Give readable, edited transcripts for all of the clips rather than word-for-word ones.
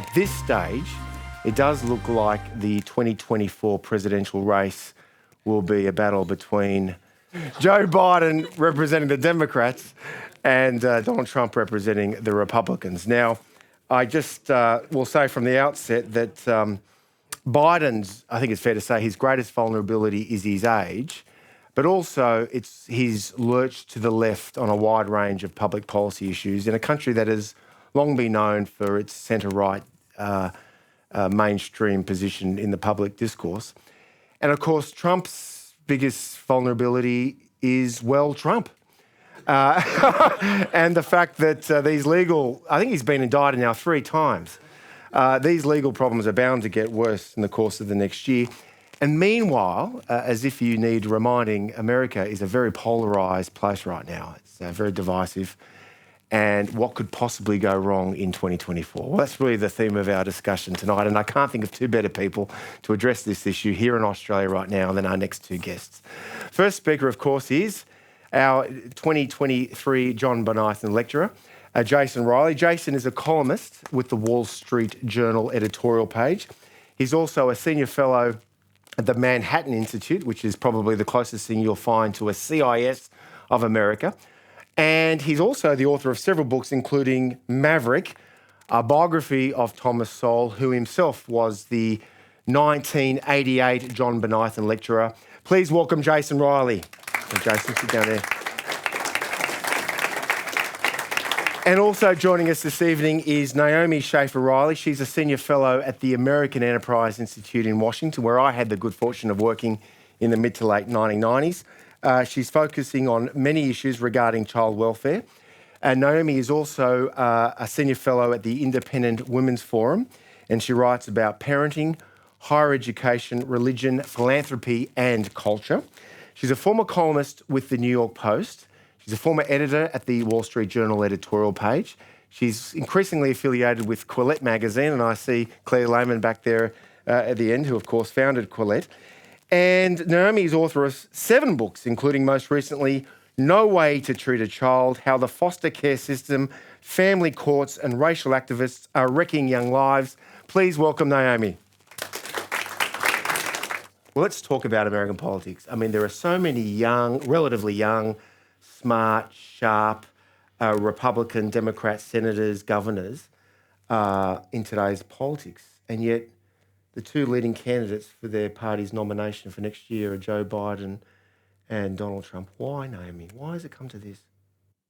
at this stage, it does look like the 2024 presidential race will be a battle between Joe Biden representing the Democrats and Donald Trump representing the Republicans. Now, I just will say from the outset that Biden's, I think it's fair to say, his greatest vulnerability is his age, but also it's his lurch to the left on a wide range of public policy issues in a country that has long been known for its centre-right mainstream position in the public discourse. And of course, Trump's biggest vulnerability is, well, Trump. And the fact that these legal, I think he's been indicted now 3 times. These legal problems are bound to get worse in the course of the next year. And meanwhile, as if you need reminding, America is a very polarised place right now. It's very divisive. And what could possibly go wrong in 2024? Well, that's really the theme of our discussion tonight. And I can't think of 2 better people to address this issue here in Australia right now than our next 2 guests. First speaker, of course, is our 2023 John Bonython lecturer, Jason Riley. Jason is a columnist with the Wall Street Journal editorial page. He's also a senior fellow at the Manhattan Institute, which is probably the closest thing you'll find to a CIS of America. And he's also the author of several books, including Maverick, a biography of Thomas Sowell, who himself was the 1988 John Bonython lecturer. Please welcome Jason Riley. And Jason, sit down there. And also joining us this evening is Naomi Schaefer Riley. She's a senior fellow at the American Enterprise Institute in Washington, where I had the good fortune of working in the mid to late 1990s. She's focusing on many issues regarding child welfare. And Naomi is also a senior fellow at the Independent Women's Forum, and she writes about parenting, higher education, religion, philanthropy, and culture. She's a former columnist with the New York Post. She's a former editor at the Wall Street Journal editorial page. She's increasingly affiliated with Quillette magazine, and I see Claire Lehman back there at the end, who, of course, founded Quillette. And Naomi is author of 7 books, including most recently, No Way to Treat a Child, How the Foster Care System, Family Courts and Racial Activists Are Wrecking Young Lives. Please welcome Naomi. Well, let's talk about American politics. I mean, there are so many young, relatively young, smart, sharp Republican, Democrat senators, governors in today's politics. And yet the 2 leading candidates for their party's nomination for next year are Joe Biden and Donald Trump. Why, Naomi? Why has it come to this?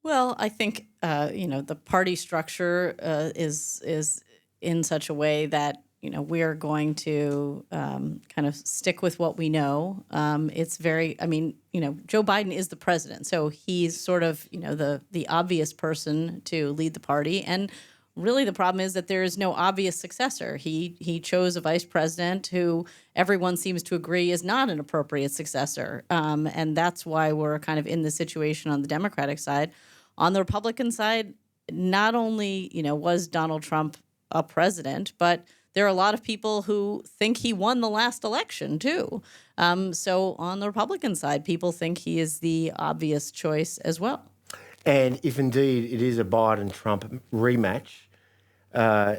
Well, I think, the party structure is in such a way that, we're going to kind of stick with what we know. It's very, Joe Biden is the president, so he's sort of, the obvious person to lead the party. And really the problem is that there is no obvious successor. He chose a vice president who everyone seems to agree is not an appropriate successor. And that's why we're kind of in this situation on the Democratic side. On the Republican side, not only, was Donald Trump a president, but there are a lot of people who think he won the last election, too. So on the Republican side, people think he is the obvious choice as well. And if indeed it is a Biden-Trump rematch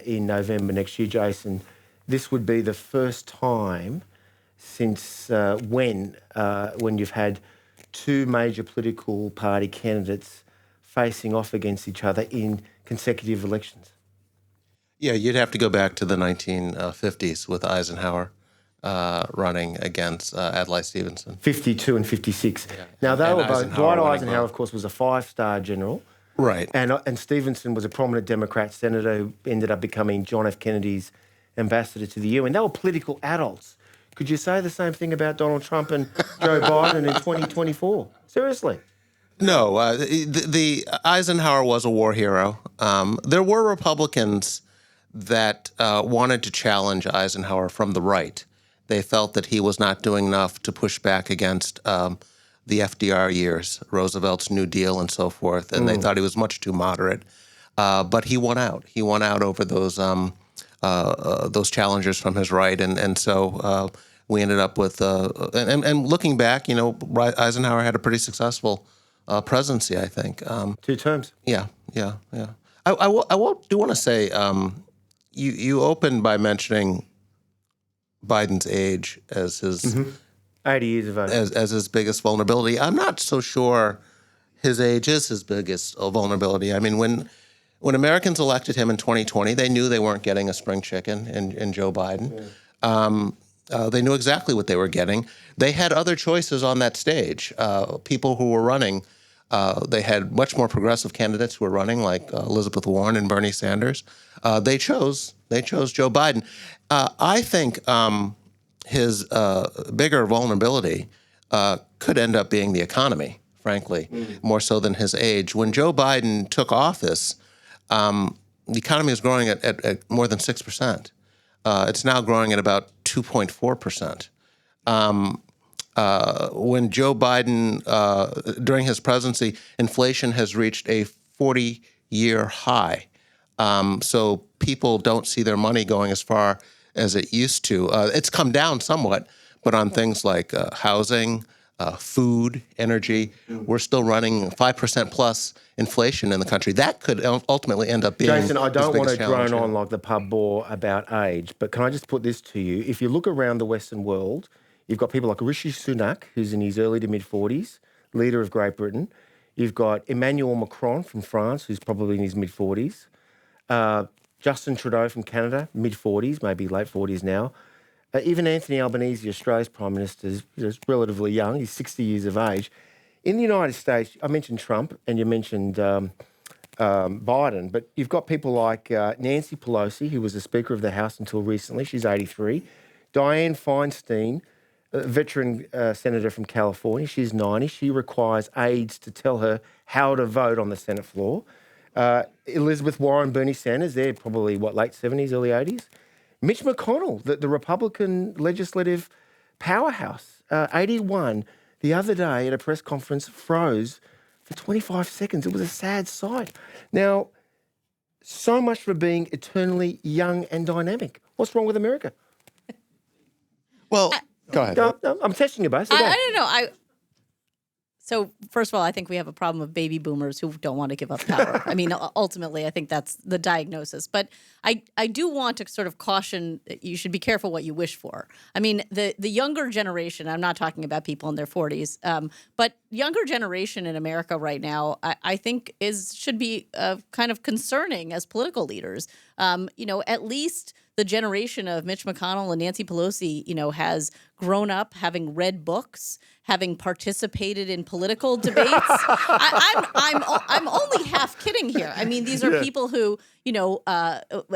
in November next year, Jason, this would be the first time since when you've had 2 major political party candidates facing off against each other in consecutive elections. Yeah, you'd have to go back to the 1950s with Eisenhower running against Adlai Stevenson. 52 and 56. Yeah. Now, they were both... Eisenhower Dwight Eisenhower, of course, was a 5-star general. Right. And Stevenson was a prominent Democrat senator who ended up becoming John F. Kennedy's ambassador to the UN. They were political adults. Could you say the same thing about Donald Trump and Joe Biden in 2024? Seriously? No, the Eisenhower was a war hero. There were Republicans that wanted to challenge Eisenhower from the right. They felt that he was not doing enough to push back against the FDR years, Roosevelt's New Deal and so forth, and they thought he was much too moderate. But he won out. He won out over those challengers from his right, and so we ended up with. And looking back, Eisenhower had a pretty successful presidency, I think. 2 terms. Yeah. I do want to say you opened by mentioning Biden's age as his 80 years of age. as his biggest vulnerability. I'm not so sure his age is his biggest vulnerability. I mean, when Americans elected him in 2020, they knew they weren't getting a spring chicken in Joe Biden. They knew exactly what they were getting. They had other choices on that stage. People who were running, they had much more progressive candidates who were running, like Elizabeth Warren and Bernie Sanders. They chose Joe Biden. I think his bigger vulnerability could end up being the economy, frankly, more so than his age. When Joe Biden took office, the economy was growing at more than 6%. It's now growing at about 2.4%. When Joe Biden, during his presidency, inflation has reached a 40-year high. So people don't see their money going as far as it used to. It's come down somewhat, but on things like housing, food, energy, we're still running 5% plus inflation in the country. That could ultimately end up being Jason, I don't want to drone challenge. on like the pub bore about age, but can I just put this to you? If you look around the Western world, you've got people like Rishi Sunak, who's in his early to mid-40s, leader of Great Britain. You've got Emmanuel Macron from France, who's probably in his mid-40s. Justin Trudeau from Canada, mid-40s, maybe late 40s now. Even Anthony Albanese, Australia's Prime Minister, is relatively young. He's 60 years of age. In the United States, I mentioned Trump and you mentioned Biden, but you've got people like Nancy Pelosi, who was the Speaker of the House until recently. She's 83. Dianne Feinstein, a veteran senator from California. She's 90. She requires aides to tell her how to vote on the Senate floor. Elizabeth Warren, Bernie Sanders, they're probably, late 70s, early 80s. Mitch McConnell, the Republican legislative powerhouse, 81, the other day at a press conference, froze for 25 seconds. It was a sad sight. Now, so much for being eternally young and dynamic. What's wrong with America? Well, go ahead. No, I'm testing you both. I don't know. So first of all, I think we have a problem of baby boomers who don't want to give up power. I mean, ultimately, I think that's the diagnosis. But I do want to sort of caution you should be careful what you wish for. I mean, the younger generation, I'm not talking about people in their 40s, but younger generation in America right now, I think should be kind of concerning as political leaders. At least the generation of Mitch McConnell and Nancy Pelosi, has grown up having read books, having participated in political debates. I'm only half kidding here. I mean, these are people who,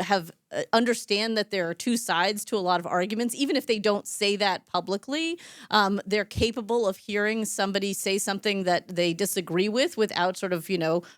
have understand that there are two sides to a lot of arguments, even if they don't say that publicly. They're capable of hearing somebody say something that they disagree with without sort of,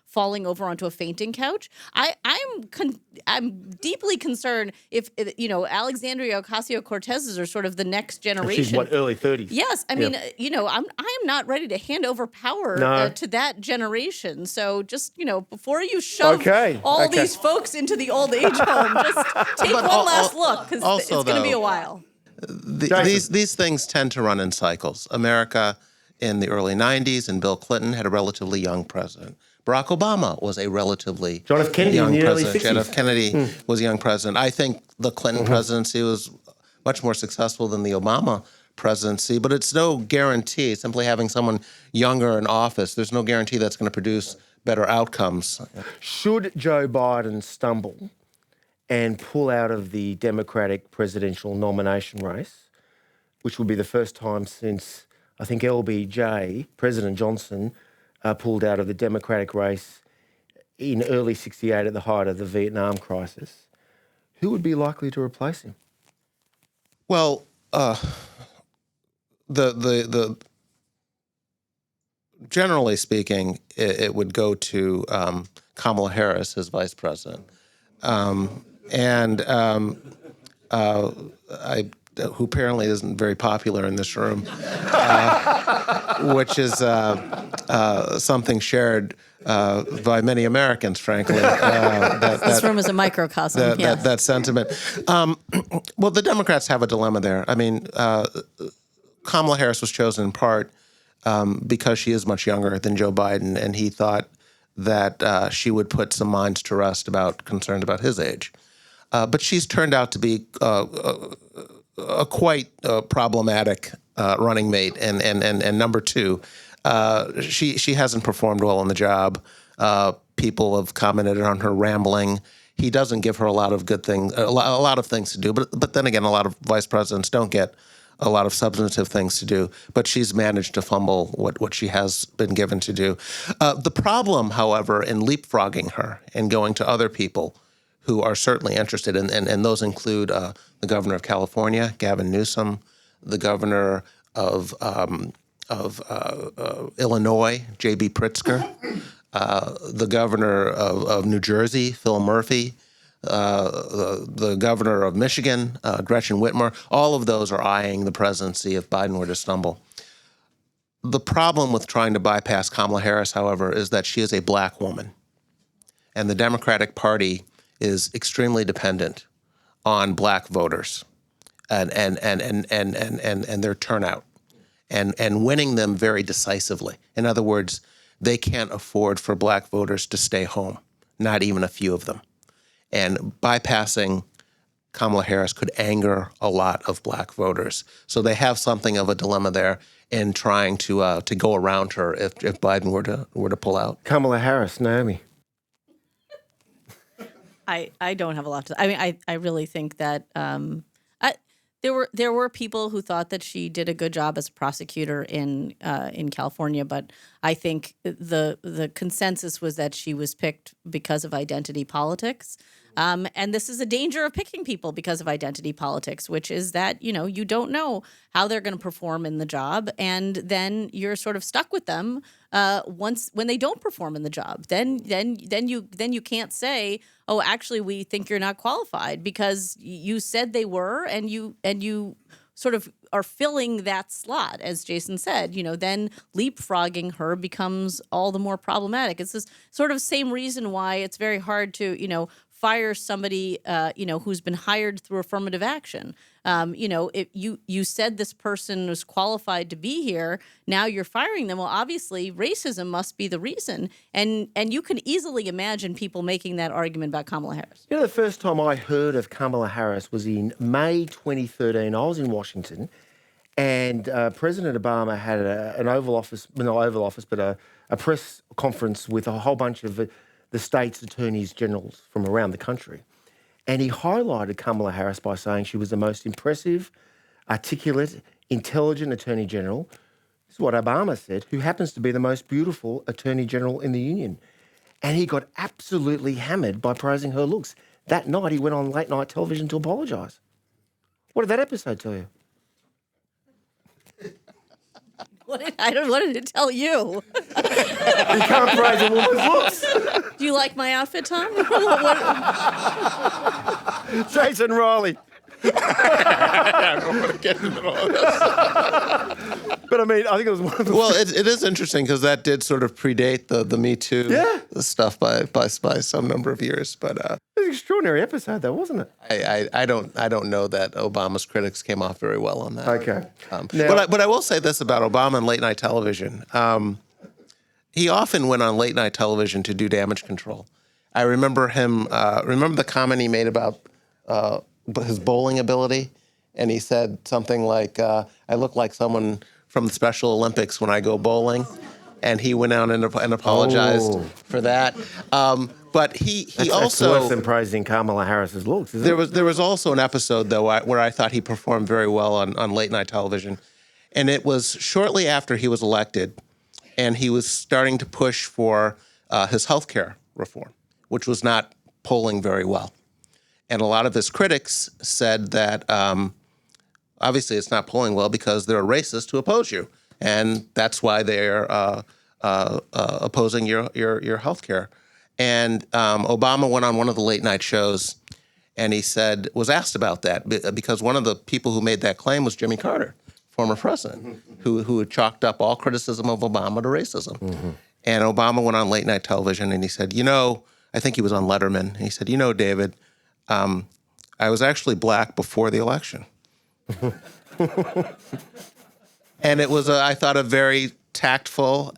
falling over onto a fainting couch. I'm deeply concerned if Alexandria Ocasio-Cortez are sort of the next generation. She's early 30s. Yes, I mean, I am not ready to hand over power to that generation. So just before you shove all these folks into the old age home, just take one last look because it's going to be a while. These things tend to run in cycles. America in the early 90s and Bill Clinton had a relatively young president. Barack Obama was a relatively John F. Kennedy young in the early president. 60s. John F. Kennedy was a young president. I think the Clinton presidency was much more successful than the Obama presidency, but it's no guarantee. Simply having someone younger in office, there's no guarantee that's going to produce better outcomes. Should Joe Biden stumble and pull out of the Democratic presidential nomination race, which would be the first time since, I think, LBJ, President Johnson, pulled out of the Democratic race in early 68 at the height of the Vietnam crisis, who would be likely to replace him? Well, the generally speaking, it would go to Kamala Harris as vice president, who apparently isn't very popular in this room, which is something shared by many Americans, frankly. This room is a microcosm. That sentiment. Well, the Democrats have a dilemma there. I mean, Kamala Harris was chosen in part because she is much younger than Joe Biden, and he thought that she would put some minds to rest about concerns about his age. But she's turned out to be a quite problematic running mate. And number two, she hasn't performed well on the job. People have commented on her rambling. He doesn't give her a lot of good things, a lot of things to do. But then again, a lot of vice presidents don't get a lot of substantive things to do. But she's managed to fumble what she has been given to do. The problem, however, in leapfrogging her and going to other people who are certainly interested, and those include the governor of California, Gavin Newsom, the governor of Illinois, J.B. Pritzker, the governor of New Jersey, Phil Murphy, the governor of Michigan, Gretchen Whitmer. All of those are eyeing the presidency if Biden were to stumble. The problem with trying to bypass Kamala Harris, however, is that she is a black woman, and the Democratic Party is extremely dependent on black voters and their turnout and winning them very decisively. In other words, they can't afford for black voters to stay home, not even a few of them. And bypassing Kamala Harris could anger a lot of black voters. So they have something of a dilemma there in trying to go around her if Biden were to pull out. Kamala Harris, Naomi. I don't have a lot to. I mean, I really think that there were people who thought that she did a good job as a prosecutor in California, but I think the consensus was that she was picked because of identity politics. And this is a danger of picking people because of identity politics, which is that, you don't know how they're going to perform in the job. And then you're sort of stuck with them when they don't perform in the job. Then you can't say, oh, actually, we think you're not qualified because you said they were, and you sort of are filling that slot, as Jason said. Then leapfrogging her becomes all the more problematic. It's this sort of same reason why it's very hard to, fire somebody, who's been hired through affirmative action. If you said this person was qualified to be here, now you're firing them. Well, obviously, racism must be the reason. And you can easily imagine people making that argument about Kamala Harris. The first time I heard of Kamala Harris was in May 2013. I was in Washington, and President Obama had an Oval Office, well, not Oval Office, but a press conference with a whole bunch of the state's attorneys generals from around the country. And he highlighted Kamala Harris by saying she was the most impressive, articulate, intelligent attorney general. This is what Obama said, who happens to be the most beautiful attorney general in the union. And he got absolutely hammered by praising her looks. That night, he went on late night television to apologise. What did that episode tell you? What did it tell you? You can't praise a woman's looks. Do you like my outfit, Tom? Jason Riley. I don't want to get into all this. But I mean, I think it was one of the... Well, it is interesting because that did sort of predate the Me Too stuff by some number of years. But it was an extraordinary episode, though, wasn't it? I don't know that Obama's critics came off very well on that. Okay. But I will say this about Obama and late night television. He often went on late night television to do damage control. I remember him. Remember the comment he made about his bowling ability, and he said something like, "I look like someone from the Special Olympics when I go bowling," and he went out and apologized for that. But he that's also worse than praising Kamala Harris's looks, isn't it? there was also an episode though where I thought he performed very well on late night television, and it was shortly after he was elected, and he was starting to push for his health care reform, which was not polling very well. And a lot of his critics said that obviously it's not polling well because there are racists who oppose you, and that's why they're opposing your health care. And Obama went on one of the late night shows, and he was asked about that because one of the people who made that claim was Jimmy Carter, former president, who had chalked up all criticism of Obama to racism. Mm-hmm. And Obama went on late night television and he said, I think he was on Letterman. And he said, David, I was actually black before the election. And it was, I thought, a very tactful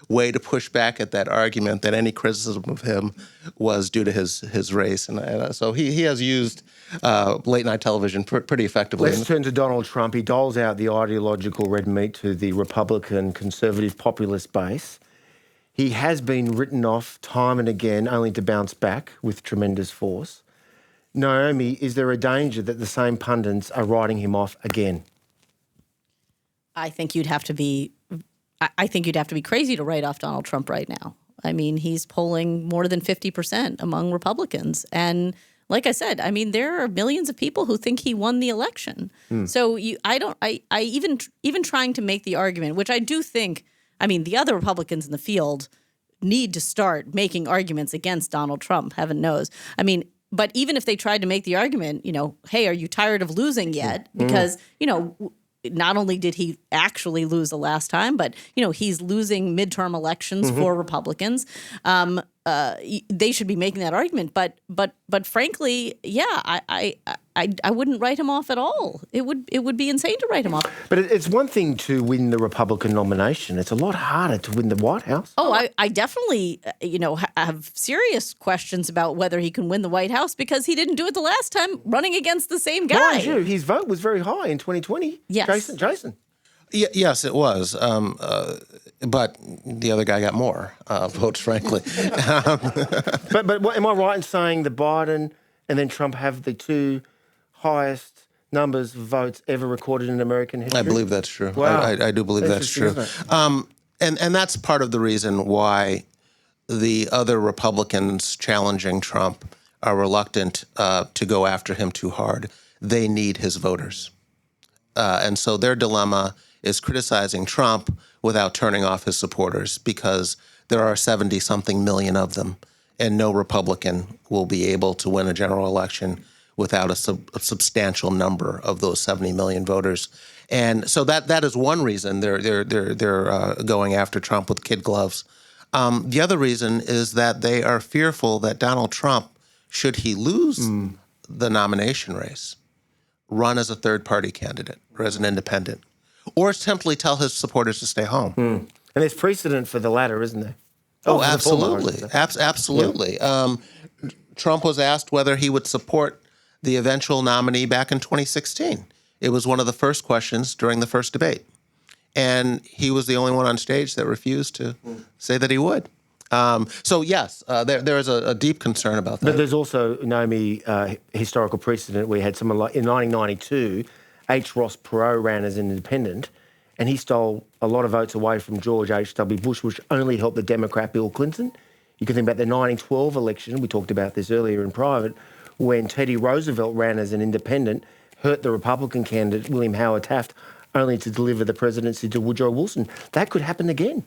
way to push back at that argument that any criticism of him was due to his race. And so he has used late night television pretty effectively. Let's turn to Donald Trump. He doles out the ideological red meat to the Republican conservative populist base. He has been written off time and again, only to bounce back with tremendous force. Naomi, is there a danger that the same pundits are writing him off again? I think you'd have to be crazy to write off Donald Trump right now. I mean, he's polling more than 50% among Republicans. And like I said, I mean, there are millions of people who think he won the election. So even trying to make the argument, which I do think, I mean, the other Republicans in the field need to start making arguments against Donald Trump, heaven knows. I mean, but even if they tried to make the argument, hey, are you tired of losing yet? Because, not only did he actually lose the last time, but, he's losing midterm elections for Republicans. They should be making that argument. But frankly, yeah, I wouldn't write him off at all. It would be insane to write him off. But it's one thing to win the Republican nomination. It's a lot harder to win the White House. Oh, I definitely, have serious questions about whether he can win the White House because he didn't do it the last time running against the same guy. Mind you, his vote was very high in 2020. Yes. Jason. Yes, it was. But the other guy got more votes, frankly. But am I right in saying that Biden and then Trump have the two highest numbers of votes ever recorded in American history? I believe that's true. Wow. I do believe that's true. And that's part of the reason why the other Republicans challenging Trump are reluctant to go after him too hard. They need his voters. And so their dilemma is criticizing Trump without turning off his supporters because there are 70-something million of them, and no Republican will be able to win a general election without a substantial number of those 70 million voters. And so that is one reason they're going after Trump with kid gloves. The other reason is that they are fearful that Donald Trump, should he lose the nomination race, run as a third-party candidate or as an independent, or simply tell his supporters to stay home. And there's precedent for the latter, isn't there? Oh, absolutely. Absolutely. Yeah. Trump was asked whether he would support the eventual nominee back in 2016. It was one of the first questions during the first debate. And he was the only one on stage that refused to say that he would. So, yes, there is a deep concern about that. But there's also, Naomi, historical precedent. We had someone like, in 1992, H. Ross Perot ran as an independent, and he stole a lot of votes away from George H.W. Bush, which only helped the Democrat Bill Clinton. You can think about the 1912 election, we talked about this earlier in private, when Teddy Roosevelt ran as an independent, hurt the Republican candidate, William Howard Taft, only to deliver the presidency to Woodrow Wilson. That could happen again.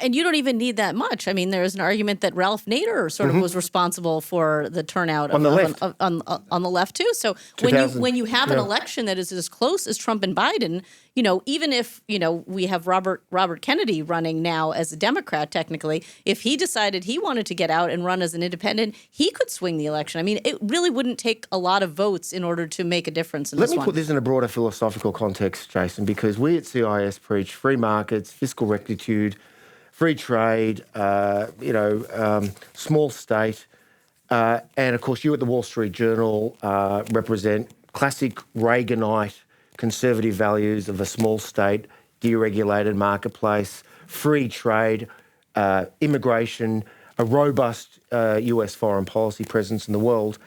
And you don't even need that much. I mean, there's an argument that Ralph Nader sort of was responsible for the turnout on the left, on the left too. So when you have an election that is as close as Trump and Biden, even if we have Robert Kennedy running now as a Democrat, technically, if he decided he wanted to get out and run as an independent, he could swing the election. I mean, it really wouldn't take a lot of votes in order to make a difference in this one. Let me put this in a broader philosophical context, Jason, because we at CIS preach free markets, fiscal rectitude, free trade, small state, and of course you at the Wall Street Journal represent classic Reaganite conservative values of a small state, deregulated marketplace, free trade, immigration, a robust US foreign policy presence in the world.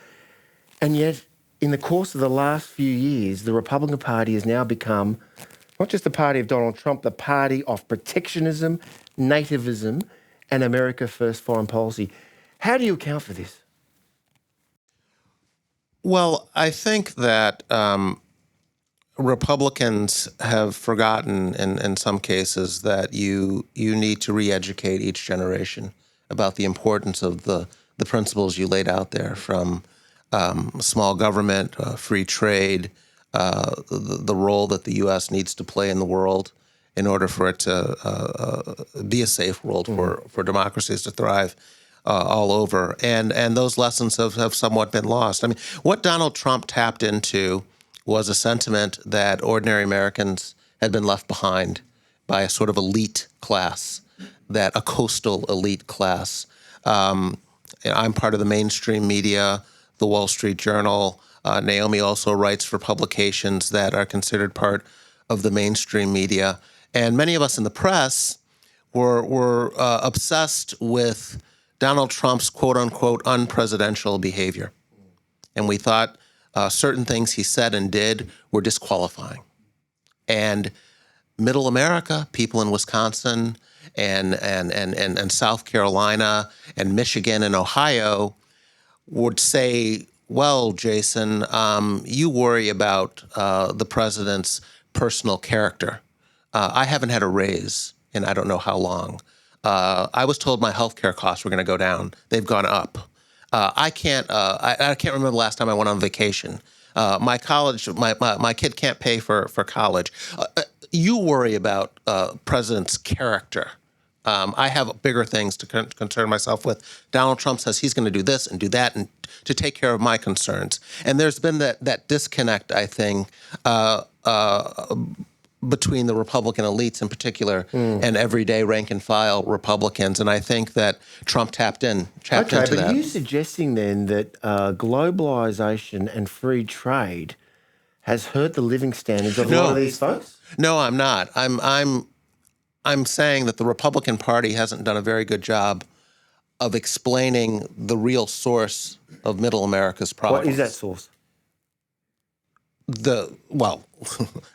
And yet, in the course of the last few years, the Republican Party has now become not just the party of Donald Trump, the party of protectionism, nativism, and America First foreign policy. How do you account for this? Well, I think that Republicans have forgotten in some cases that you need to re-educate each generation about the importance of the principles you laid out there, from small government, free trade, the role that the U.S. needs to play in the world in order for it to be a safe world for democracies to thrive all over. And those lessons have somewhat been lost. I mean, what Donald Trump tapped into was a sentiment that ordinary Americans had been left behind by a sort of elite class that a coastal elite class. I'm part of the mainstream media, the Wall Street Journal. Naomi also writes for publications that are considered part of the mainstream media. And many of us in the press were obsessed with Donald Trump's quote-unquote unpresidential behavior. And we thought certain things he said and did were disqualifying. And middle America, people in Wisconsin and South Carolina and Michigan and Ohio would say, well, Jason, you worry about the president's personal character. I haven't had a raise in I don't know how long. I was told my health care costs were going to go down. They've gone up. I can't remember the last time I went on vacation. My kid can't pay for college. You worry about president's character. I have bigger things to concern myself with. Donald Trump says he's going to do this and do that and to take care of my concerns. And there's been that disconnect, I think, between the Republican elites in particular and everyday rank and file Republicans. And I think that Trump tapped into that. Okay, but are you suggesting then that globalization and free trade has hurt the living standards of a lot of these folks? No, I'm not. I'm saying that the Republican Party hasn't done a very good job of explaining the real source of middle America's problems. What is that source?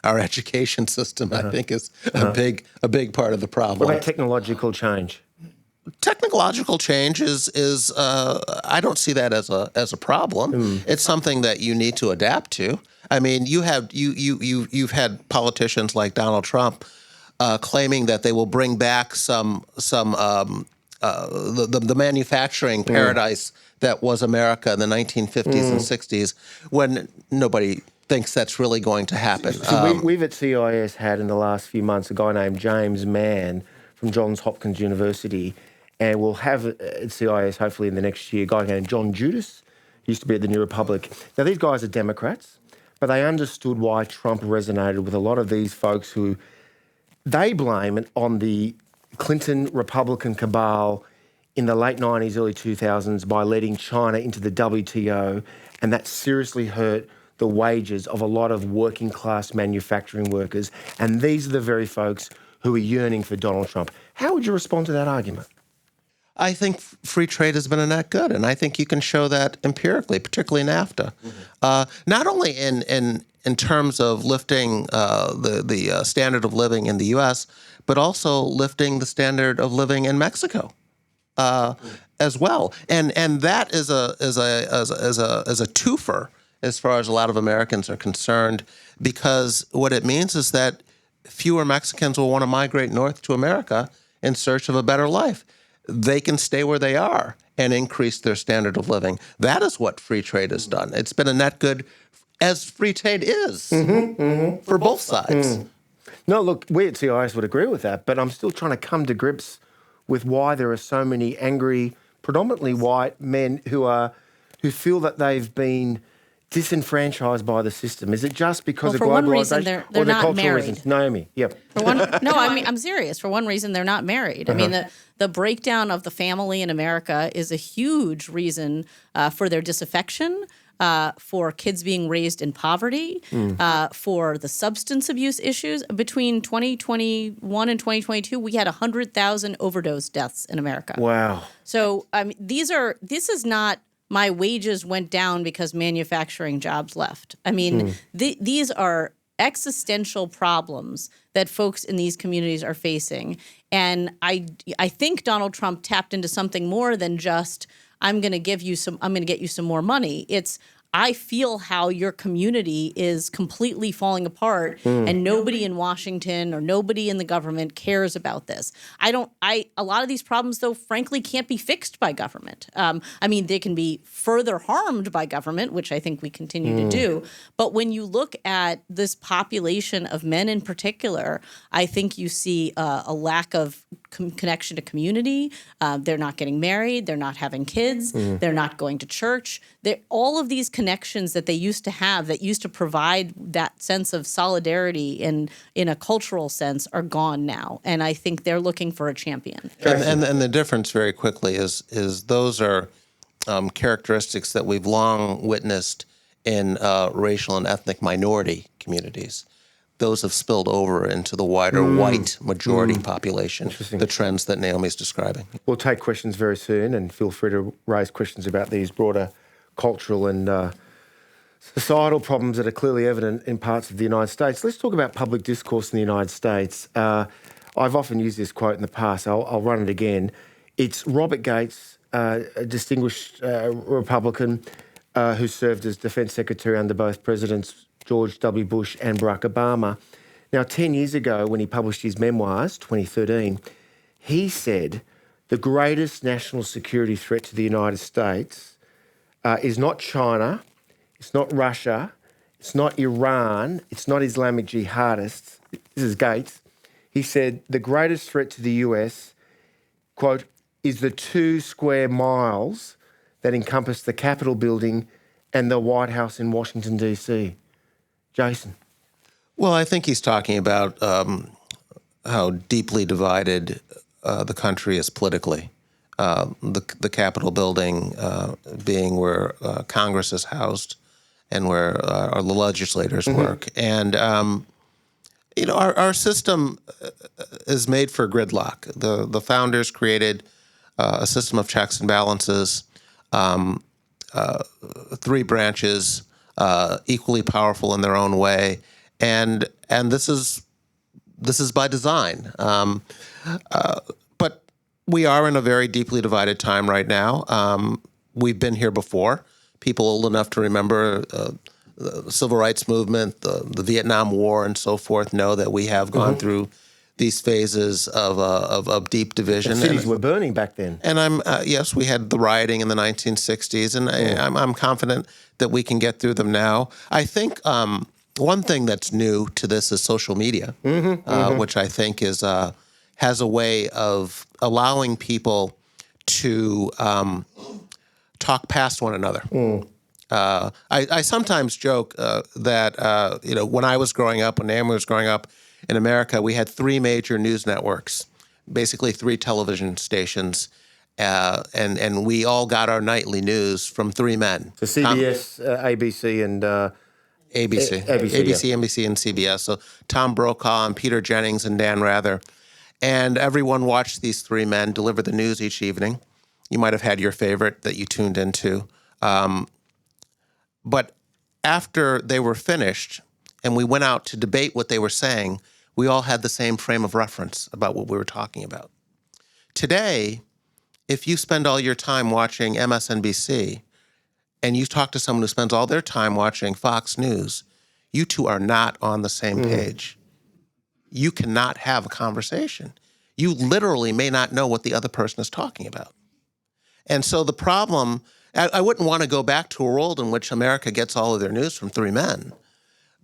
Our education system, I think, is a big part of the problem. What about technological change? Technological change is I don't see that as a problem. It's something that you need to adapt to. I mean, you've had politicians like Donald Trump claiming that they will bring back the manufacturing paradise that was America in the 1950s and 60s, when nobody thinks that's really going to happen. So we've at CIS had in the last few months a guy named James Mann from Johns Hopkins University, and we'll have at CIS hopefully in the next year a guy named John Judas, he used to be at the New Republic. Now these guys are Democrats, but they understood why Trump resonated with a lot of these folks who they blame it on the Clinton Republican cabal in the late 90s, early 2000s by letting China into the WTO, and that seriously hurt the wages of a lot of working class manufacturing workers. And these are the very folks who are yearning for Donald Trump. How would you respond to that argument? I think free trade has been a net good, and I think you can show that empirically, particularly NAFTA. Not only in terms of lifting the standard of living in the U.S., but also lifting the standard of living in Mexico as well. And that is a twofer as far as a lot of Americans are concerned, because what it means is that fewer Mexicans will want to migrate north to America in search of a better life. They can stay where they are and increase their standard of living. That is what free trade has done. It's been a net good, as free trade is, for both sides. No, look, we at CIS would agree with that, but I'm still trying to come to grips with why there are so many angry, predominantly white men who feel that they've been disenfranchised by the system. Is it just because of globalization? For one reason, they're or not cultural married. reasons? Naomi, yep. I'm serious. For one reason, they're not married. I mean, the breakdown of the family in America is a huge reason for their disaffection, for kids being raised in poverty, for the substance abuse issues. Between 2021 and 2022, we had 100,000 overdose deaths in America. Wow. So this is not my wages went down because manufacturing jobs left. I mean, these are existential problems that folks in these communities are facing. And I think Donald Trump tapped into something more than just, I'm going to get you some more money. It's, I feel how your community is completely falling apart and nobody in Washington or nobody in the government cares about this. A lot of these problems, though, frankly, can't be fixed by government. I mean, they can be further harmed by government, which I think we continue to do. But when you look at this population of men in particular, I think you see a lack of connection to community. They're not getting married. They're not having kids. They're not going to church. All of these connections that they used to have, that used to provide that sense of solidarity in a cultural sense, are gone now. And I think they're looking for a champion. And the difference very quickly is those are characteristics that we've long witnessed in racial and ethnic minority communities. Those have spilled over into the wider white majority population, the trends that Naomi's describing. We'll take questions very soon, and feel free to raise questions about these broader cultural and societal problems that are clearly evident in parts of the United States. Let's talk about public discourse in the United States. I've often used this quote in the past. I'll run it again. It's Robert Gates, a distinguished Republican who served as Defense Secretary under both Presidents George W. Bush and Barack Obama. Now, 10 years ago, when he published his memoirs, 2013, he said the greatest national security threat to the United States is not China, it's not Russia, it's not Iran, it's not Islamic jihadists. This is Gates. He said the greatest threat to the US, quote, is the 2 square miles that encompass the Capitol building and the White House in Washington, D.C. Jason. Well, I think he's talking about how deeply divided the country is politically. The Capitol building being where Congress is housed and where the legislators work. And, our system is made for gridlock. The founders created a system of checks and balances, 3 branches, equally powerful in their own way, and this is by design. But we are in a very deeply divided time right now. We've been here before. People old enough to remember the Civil Rights Movement, the Vietnam War, and so forth know that we have gone through these phases of deep division. And cities were burning back then. And yes, we had the rioting in the 1960s, and I'm confident that we can get through them now. I think one thing that's new to this is social media, which I think has a way of allowing people to talk past one another. I sometimes joke that when I was growing up, when Naomi was growing up in America, we had 3 major news networks, basically 3 television stations, and we all got our nightly news from 3 men. So CBS, ABC, and ABC, NBC, and CBS. So Tom Brokaw and Peter Jennings and Dan Rather. And everyone watched these 3 men deliver the news each evening. You might have had your favorite that you tuned into. But after they were finished and we went out to debate what they were saying, we all had the same frame of reference about what we were talking about. Today, if you spend all your time watching MSNBC and you talk to someone who spends all their time watching Fox News, you two are not on the same page. You cannot have a conversation. You literally may not know what the other person is talking about. And so the problem, I wouldn't want to go back to a world in which America gets all of their news from 3 men.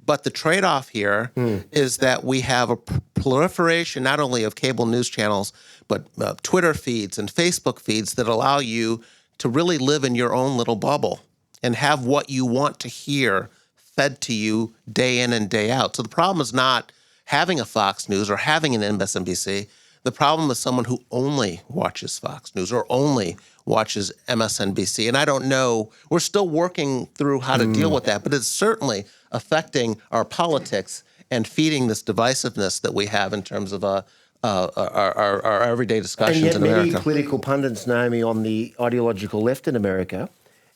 But the trade-off here is that we have a proliferation not only of cable news channels, but Twitter feeds and Facebook feeds that allow you to really live in your own little bubble and have what you want to hear fed to you day in and day out. So the problem is not having a Fox News or having an MSNBC. The problem is someone who only watches Fox News or only watches MSNBC. And I don't know, we're still working through how to deal with that, but it's certainly affecting our politics and feeding this divisiveness that we have in terms of our everyday discussions in America. And yet many political pundits, Naomi, on the ideological left in America,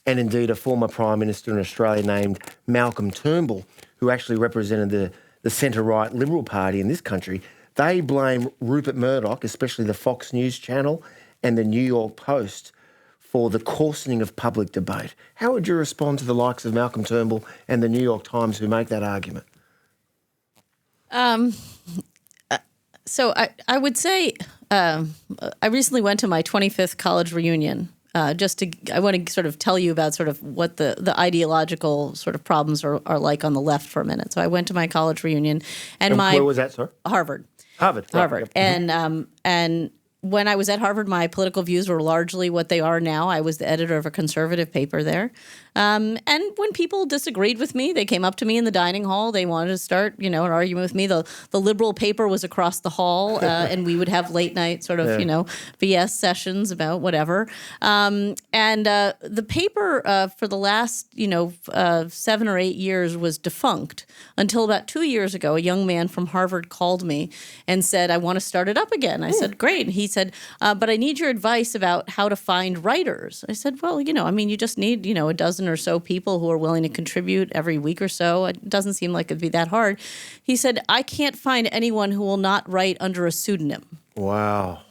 and indeed a former Prime Minister in Australia named Malcolm Turnbull, who actually represented the centre-right Liberal Party in this country, they blame Rupert Murdoch, especially the Fox News channel and the New York Post, for the coarsening of public debate. How would you respond to the likes of Malcolm Turnbull and the New York Times who make that argument? So I would say I recently went to my 25th college reunion. I want to sort of tell you about sort of what the ideological sort of problems are like on the left for a minute. So I went to my college reunion, and where was that, sir? Harvard. Harvard. Right. And when I was at Harvard, my political views were largely what they are now. I was the editor of a conservative paper there. And when people disagreed with me, they came up to me in the dining hall. They wanted to start, an argument with me. The liberal paper was across the hall, and we would have late night sort of, BS sessions about whatever. And the paper for the last, 7 or 8 years was defunct until about 2 years ago. A young man from Harvard called me and said, I want to start it up again. I said, great. And he said, but I need your advice about how to find writers. I said, well, you just need, a dozen or so people who are willing to contribute every week or so. It doesn't seem like it'd be that hard. He said, I can't find anyone who will not write under a pseudonym. Wow.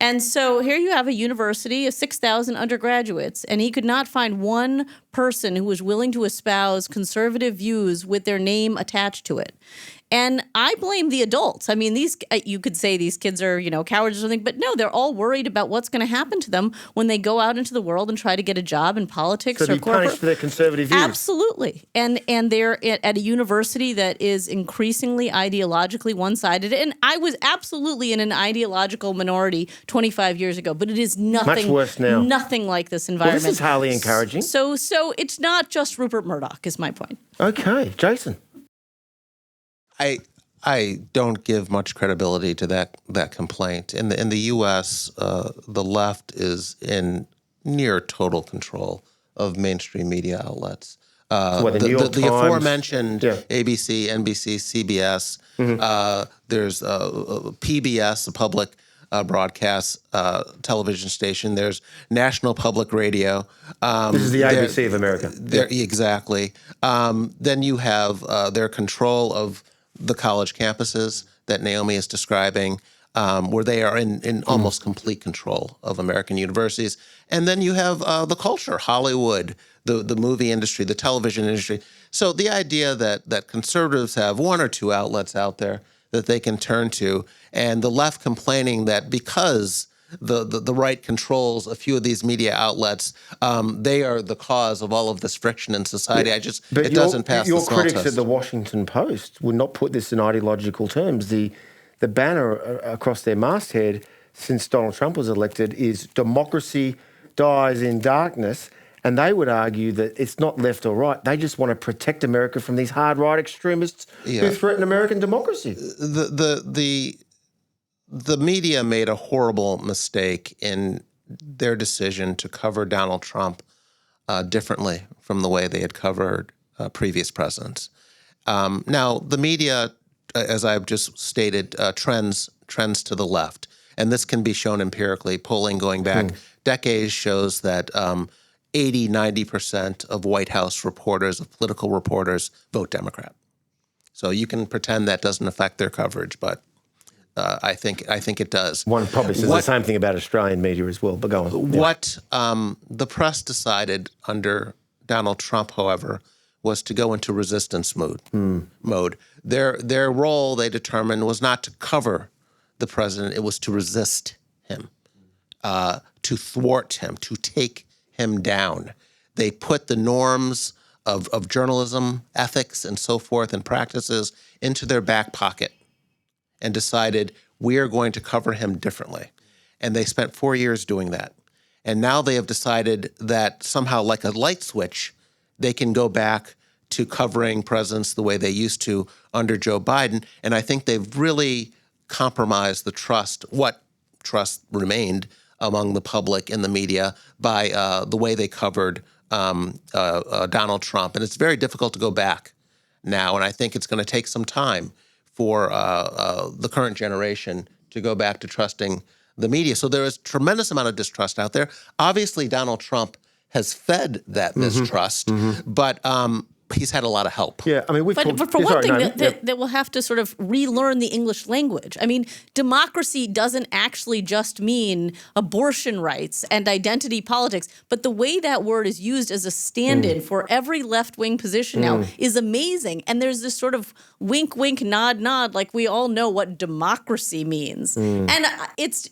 And so here you have a university of 6,000 undergraduates, and he could not find one person who was willing to espouse conservative views with their name attached to it. And I blame the adults. I mean, you could say these kids are, cowards or something, but no, they're all worried about what's going to happen to them when they go out into the world and try to get a job in politics so or be punished for their conservative views. Absolutely. And they're at a university that is increasingly ideologically one-sided. And I was absolutely in an ideological minority 25 years ago, but it is nothing much worse now. Nothing like this environment. Well, this is highly encouraging. So it's not just Rupert Murdoch, is my point. Okay, Jason. I don't give much credibility to that complaint. In the U.S., the left is in near total control of mainstream media outlets. The New York Times, the aforementioned ABC, NBC, CBS. There's PBS, a public broadcast television station. There's National Public Radio. This is the ABC of America. Exactly. Then you have their control of the college campuses that Naomi is describing, where they are in almost complete control of American universities. And then you have the culture, Hollywood, the movie industry, the television industry. So the idea that conservatives have one or two outlets out there that they can turn to, and the left complaining that because the right controls a few of these media outlets, they are the cause of all of this friction in society. It doesn't pass the smell test. Your critics at the Washington Post would not put this in ideological terms. The banner across their masthead since Donald Trump was elected is "Democracy dies in darkness," and they would argue that it's not left or right. They just want to protect America from these hard right extremists who threaten American democracy. The media made a horrible mistake in their decision to cover Donald Trump differently from the way they had covered previous presidents. Now, the media, as I've just stated, trends to the left. And this can be shown empirically. Polling going back decades shows that 80-90% of White House reporters, of political reporters, vote Democrat. So you can pretend that doesn't affect their coverage, but I think it does. One probably says the same thing about Australian media as well, but go on. What the press decided under Donald Trump, however, was to go into resistance mode. Their role, they determined, was not to cover the president. It was to resist him, to thwart him, to take him down. They put the norms of journalism, ethics, and so forth, and practices into their back pocket, and decided we are going to cover him differently. And they spent 4 years doing that. And now they have decided that somehow, like a light switch, they can go back to covering presidents the way they used to under Joe Biden. And I think they've really compromised the trust, what trust remained among the public and the media, by the way they covered Donald Trump. And it's very difficult to go back now. And I think it's going to take some time for the current generation to go back to trusting the media. So there is a tremendous amount of distrust out there. Obviously, Donald Trump has fed that mistrust, but he's had a lot of help. Yeah, I mean, But for one thing, that will have to sort of relearn the English language. I mean, democracy doesn't actually just mean abortion rights and identity politics, but the way that word is used as a stand-in for every left-wing position now is amazing. And there's this sort of wink, wink, nod, nod, like we all know what democracy means. And it's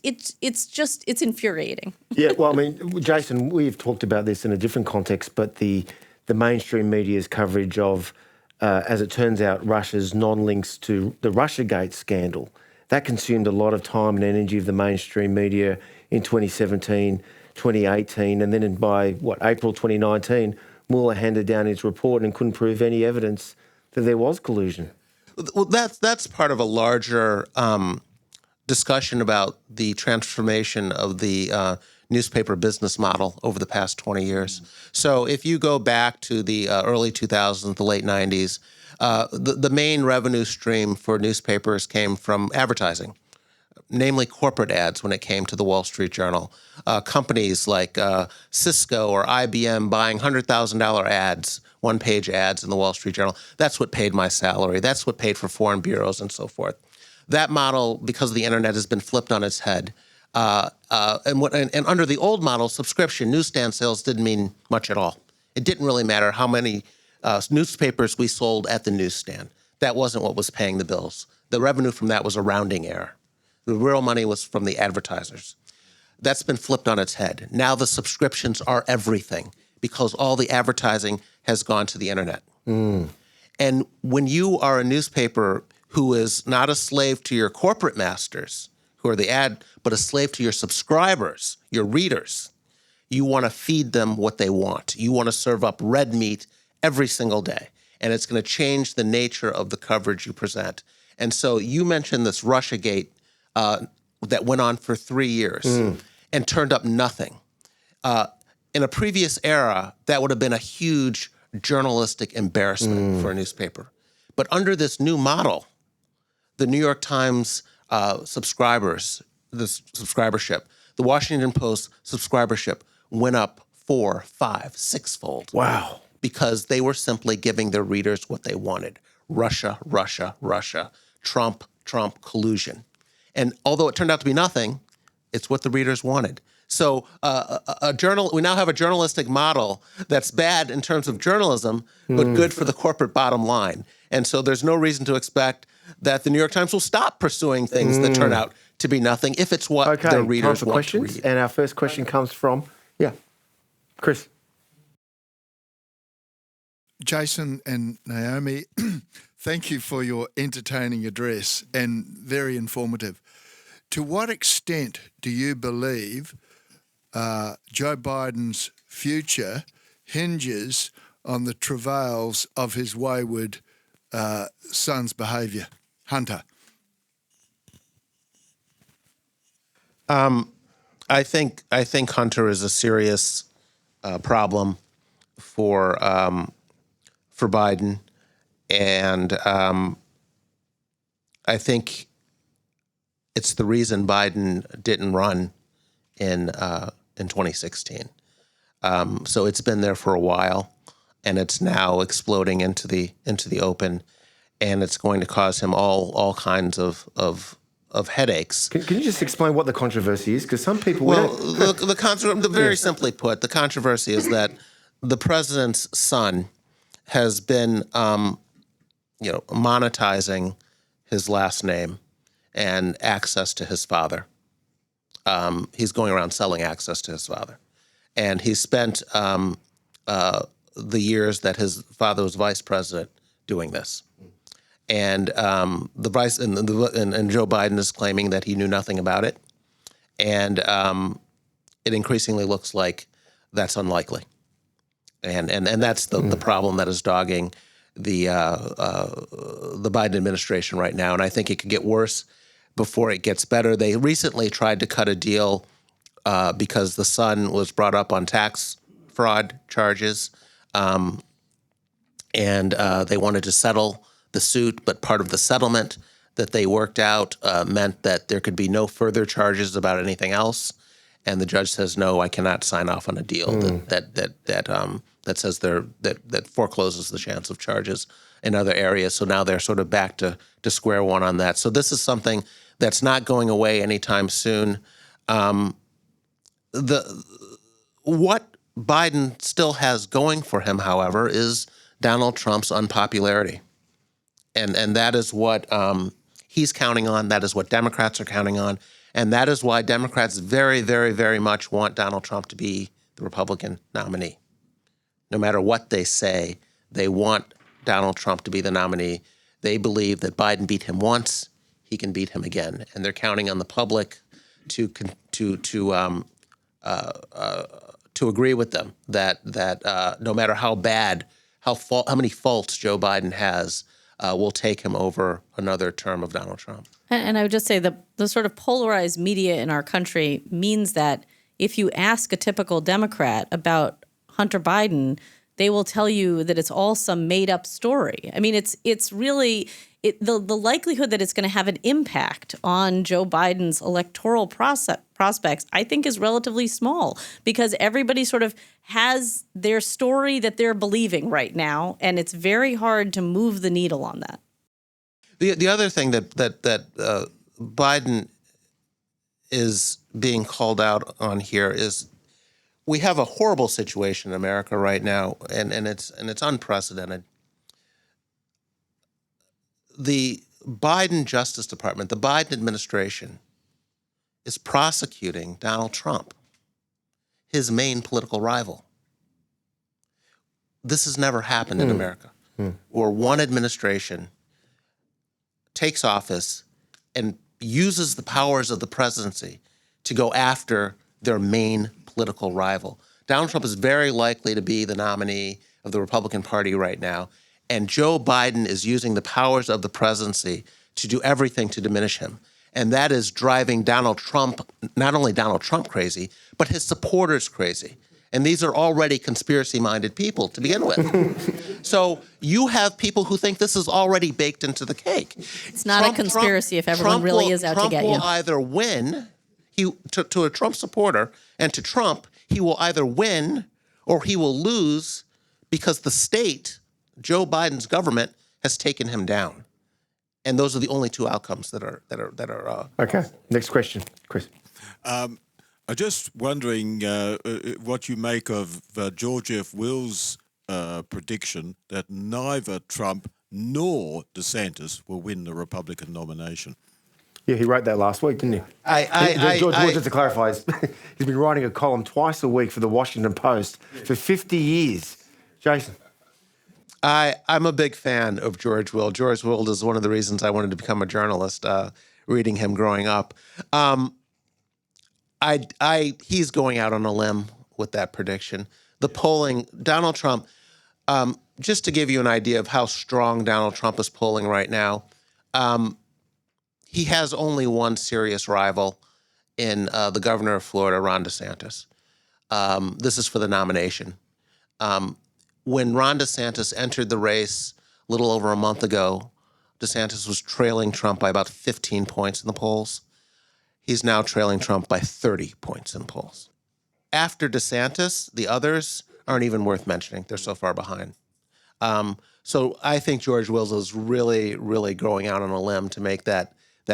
infuriating. Yeah, well, I mean, Jason, we've talked about this in a different context, but the mainstream media's coverage of, as it turns out, Russia's non-links to the Russiagate scandal That consumed a lot of time and energy of the mainstream media in 2017, 2018, and then by, April 2019, Mueller handed down his report and couldn't prove any evidence that there was collusion. Well, that's part of a larger discussion about the transformation of the newspaper business model over the past 20 years. So if you go back to the early 2000s, the late 90s, the main revenue stream for newspapers came from advertising, namely corporate ads when it came to the Wall Street Journal. Companies like Cisco or IBM buying $100,000 ads, one-page ads in the Wall Street Journal. That's what paid my salary. That's what paid for foreign bureaus and so forth. That model, because of the internet, has been flipped on its head. And under the old model, subscription, newsstand sales didn't mean much at all. It didn't really matter how many newspapers we sold at the newsstand. That wasn't what was paying the bills. The revenue from that was a rounding error. The real money was from the advertisers. That's been flipped on its head. Now the subscriptions are everything because all the advertising has gone to the internet. And when you are a newspaper who is not a slave to your corporate masters, who are the ad, but a slave to your subscribers, your readers, you want to feed them what they want. You want to serve up red meat every single day. And it's going to change the nature of the coverage you present. And so you mentioned this Russiagate that went on for 3 years and turned up nothing. In a previous era, that would have been a huge journalistic embarrassment for a newspaper. But under this new model, the New York Times subscribership, the Washington Post subscribership went up 4, 5, 6-fold. Wow. Because they were simply giving their readers what they wanted. Russia, Russia, Russia, Trump, Trump, collusion. And although it turned out to be nothing, it's what the readers wanted. So we now have a journalistic model that's bad in terms of journalism, but good for the corporate bottom line. And so there's no reason to expect that the New York Times will stop pursuing things that turn out to be nothing if it's what their readers want questions. to read. And our first question comes from, Chris. Jason and Naomi, thank you for your entertaining address and very informative. To what extent do you believe Joe Biden's future hinges on the travails of his wayward son's behaviour? Hunter. I think Hunter is a serious problem for Biden, and I think it's the reason Biden didn't run in 2016. So it's been there for a while, and it's now exploding into the open, and it's going to cause him all kinds of headaches. Can you just explain what the controversy is? Because some people... Very simply put, the controversy is that the president's son has been, monetizing his last name and access to his father. He's going around selling access to his father. And he spent the years that his father was vice president doing this. And Joe Biden is claiming that he knew nothing about it. And it increasingly looks like that's unlikely. And that's the problem that is dogging the Biden administration right now. And I think it could get worse before it gets better. They recently tried to cut a deal because the son was brought up on tax fraud charges, and they wanted to settle the suit. But part of the settlement that they worked out meant that there could be no further charges about anything else. And the judge says, no, I cannot sign off on a deal that says that forecloses the chance of charges in other areas. So now they're sort of back to square one on that. So this is something that's not going away anytime soon. What Biden still has going for him, however, is Donald Trump's unpopularity. And that is what he's counting on. That is what Democrats are counting on. And that is why Democrats very, very, very much want Donald Trump to be the Republican nominee. No matter what they say, they want Donald Trump to be the nominee. They believe that Biden beat him once. he can beat him again, and they're counting on the public to agree with them that no matter how bad, how many faults Joe Biden has, will take him over another term of Donald Trump. And I would just say the sort of polarized media in our country means that if you ask a typical Democrat about Hunter Biden, they will tell you that it's all some made-up story. I mean, it's really the likelihood that it's going to have an impact on Joe Biden's electoral prospects, I think, is relatively small because everybody sort of has their story that they're believing right now, and it's very hard to move the needle on that. The other thing that Biden is being called out on here is we have a horrible situation in America right now, and it's unprecedented. The Biden Justice Department, the Biden administration, is prosecuting Donald Trump, his main political rival. This has never happened in America, where one administration takes office and uses the powers of the presidency to go after their main political rival. Donald Trump is very likely to be the nominee of the Republican Party right now, and Joe Biden is using the powers of the presidency to do everything to diminish him. And that is driving Donald Trump, not only Donald Trump crazy, but his supporters crazy. And these are already conspiracy-minded people to begin with. So you have people who think this is already baked into the cake. It's not a conspiracy if everyone really is out to get you. Trump will either win, to a Trump supporter, and to Trump, he will either win or he will lose because the state, Joe Biden's government, has taken him down. And those are the only two outcomes that are. Okay. Next question, Chris. I'm just wondering what you make of George F. Will's prediction that neither Trump nor DeSantis will win the Republican nomination. Yeah, he wrote that last week, didn't he? George, just to clarify, he's been writing a column twice a week for the Washington Post for 50 years. Jason. I'm a big fan of George Will. George Will is one of the reasons I wanted to become a journalist, reading him growing up. He's going out on a limb with that prediction. The polling, Donald Trump, just to give you an idea of how strong Donald Trump is polling right now, he has only one serious rival in the governor of Florida, Ron DeSantis. This is for the nomination. When Ron DeSantis entered the race a little over a month ago, DeSantis was trailing Trump by about 15 points in the polls. He's now trailing Trump by 30 points in the polls. After DeSantis, the others aren't even worth mentioning. They're so far behind. So I think George Wills is really, really going out on a limb to make that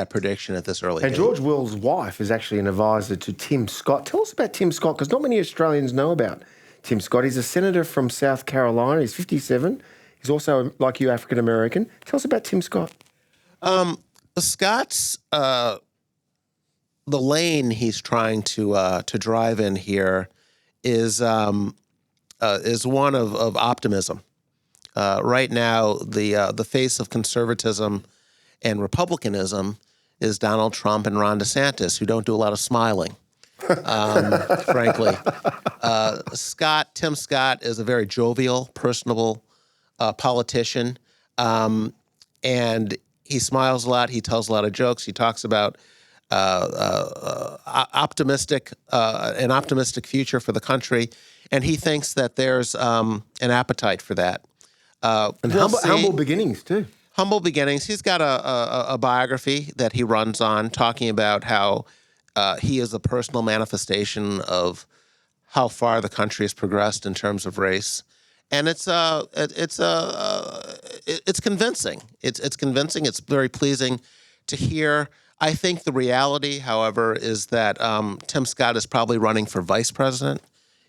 prediction at this early date. And George Will's wife is actually an advisor to Tim Scott. Tell us about Tim Scott, because not many Australians know about Tim Scott. He's a senator from South Carolina. He's 57. He's also, like you, African-American. Tell us about Tim Scott. Scott's, the lane he's trying to drive in here is one of optimism. Right now, the face of conservatism and republicanism is Donald Trump and Ron DeSantis, who don't do a lot of smiling. Frankly, Tim Scott is a very jovial, personable politician, and he smiles a lot. He tells a lot of jokes. He talks about an optimistic future for the country, and he thinks that there's an appetite for that. And humble beginnings too. Humble beginnings. He's got a biography that he runs on, talking about how he is a personal manifestation of how far the country has progressed in terms of race, and it's convincing. It's convincing. It's very pleasing to hear. I think the reality, however, is that Tim Scott is probably running for vice president.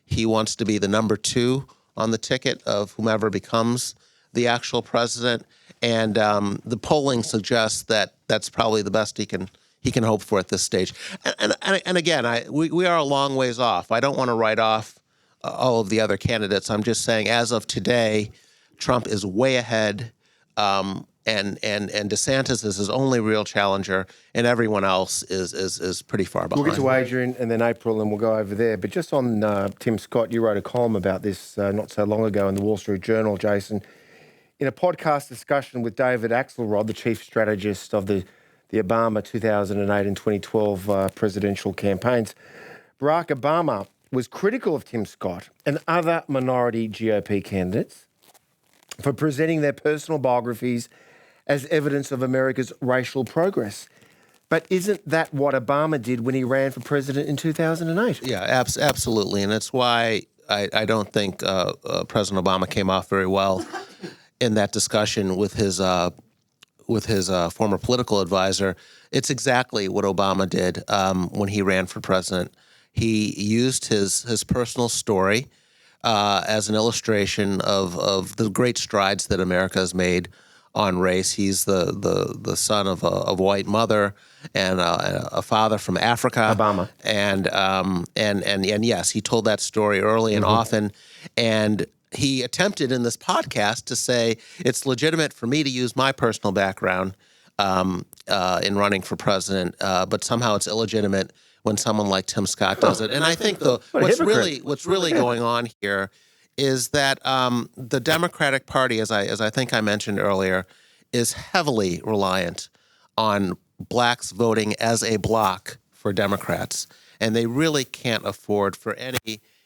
He wants to be the number 2 on the ticket of whomever becomes the actual president, and the polling suggests that that's probably the best he can hope for at this stage. And again, we are a long ways off. I don't want to write off all of the other candidates. I'm just saying, as of today, Trump is way ahead. DeSantis is his only real challenger, and everyone else is pretty far behind. We'll get to Adrian and then April, and we'll go over there. But just on Tim Scott, you wrote a column about this not so long ago in the Wall Street Journal, Jason. In a podcast discussion with David Axelrod, the chief strategist of the Obama 2008 and 2012 presidential campaigns, Barack Obama was critical of Tim Scott and other minority GOP candidates for presenting their personal biographies as evidence of America's racial progress. But isn't that what Obama did when he ran for president in 2008? Yeah, absolutely. And it's why I don't think President Obama came off very well in that discussion with his former political advisor. It's exactly what Obama did when he ran for president. He used his personal story as an illustration of the great strides that America has made on race. He's the son of a white mother and a father from Africa. Obama. And yes, he told that story early and often. And he attempted in this podcast to say it's legitimate for me to use my personal background in running for president, but somehow it's illegitimate when someone like Tim Scott does it. And I think what's really going on here is that the Democratic Party, as I think I mentioned earlier, is heavily reliant on blacks voting as a bloc for Democrats. And they really can't afford for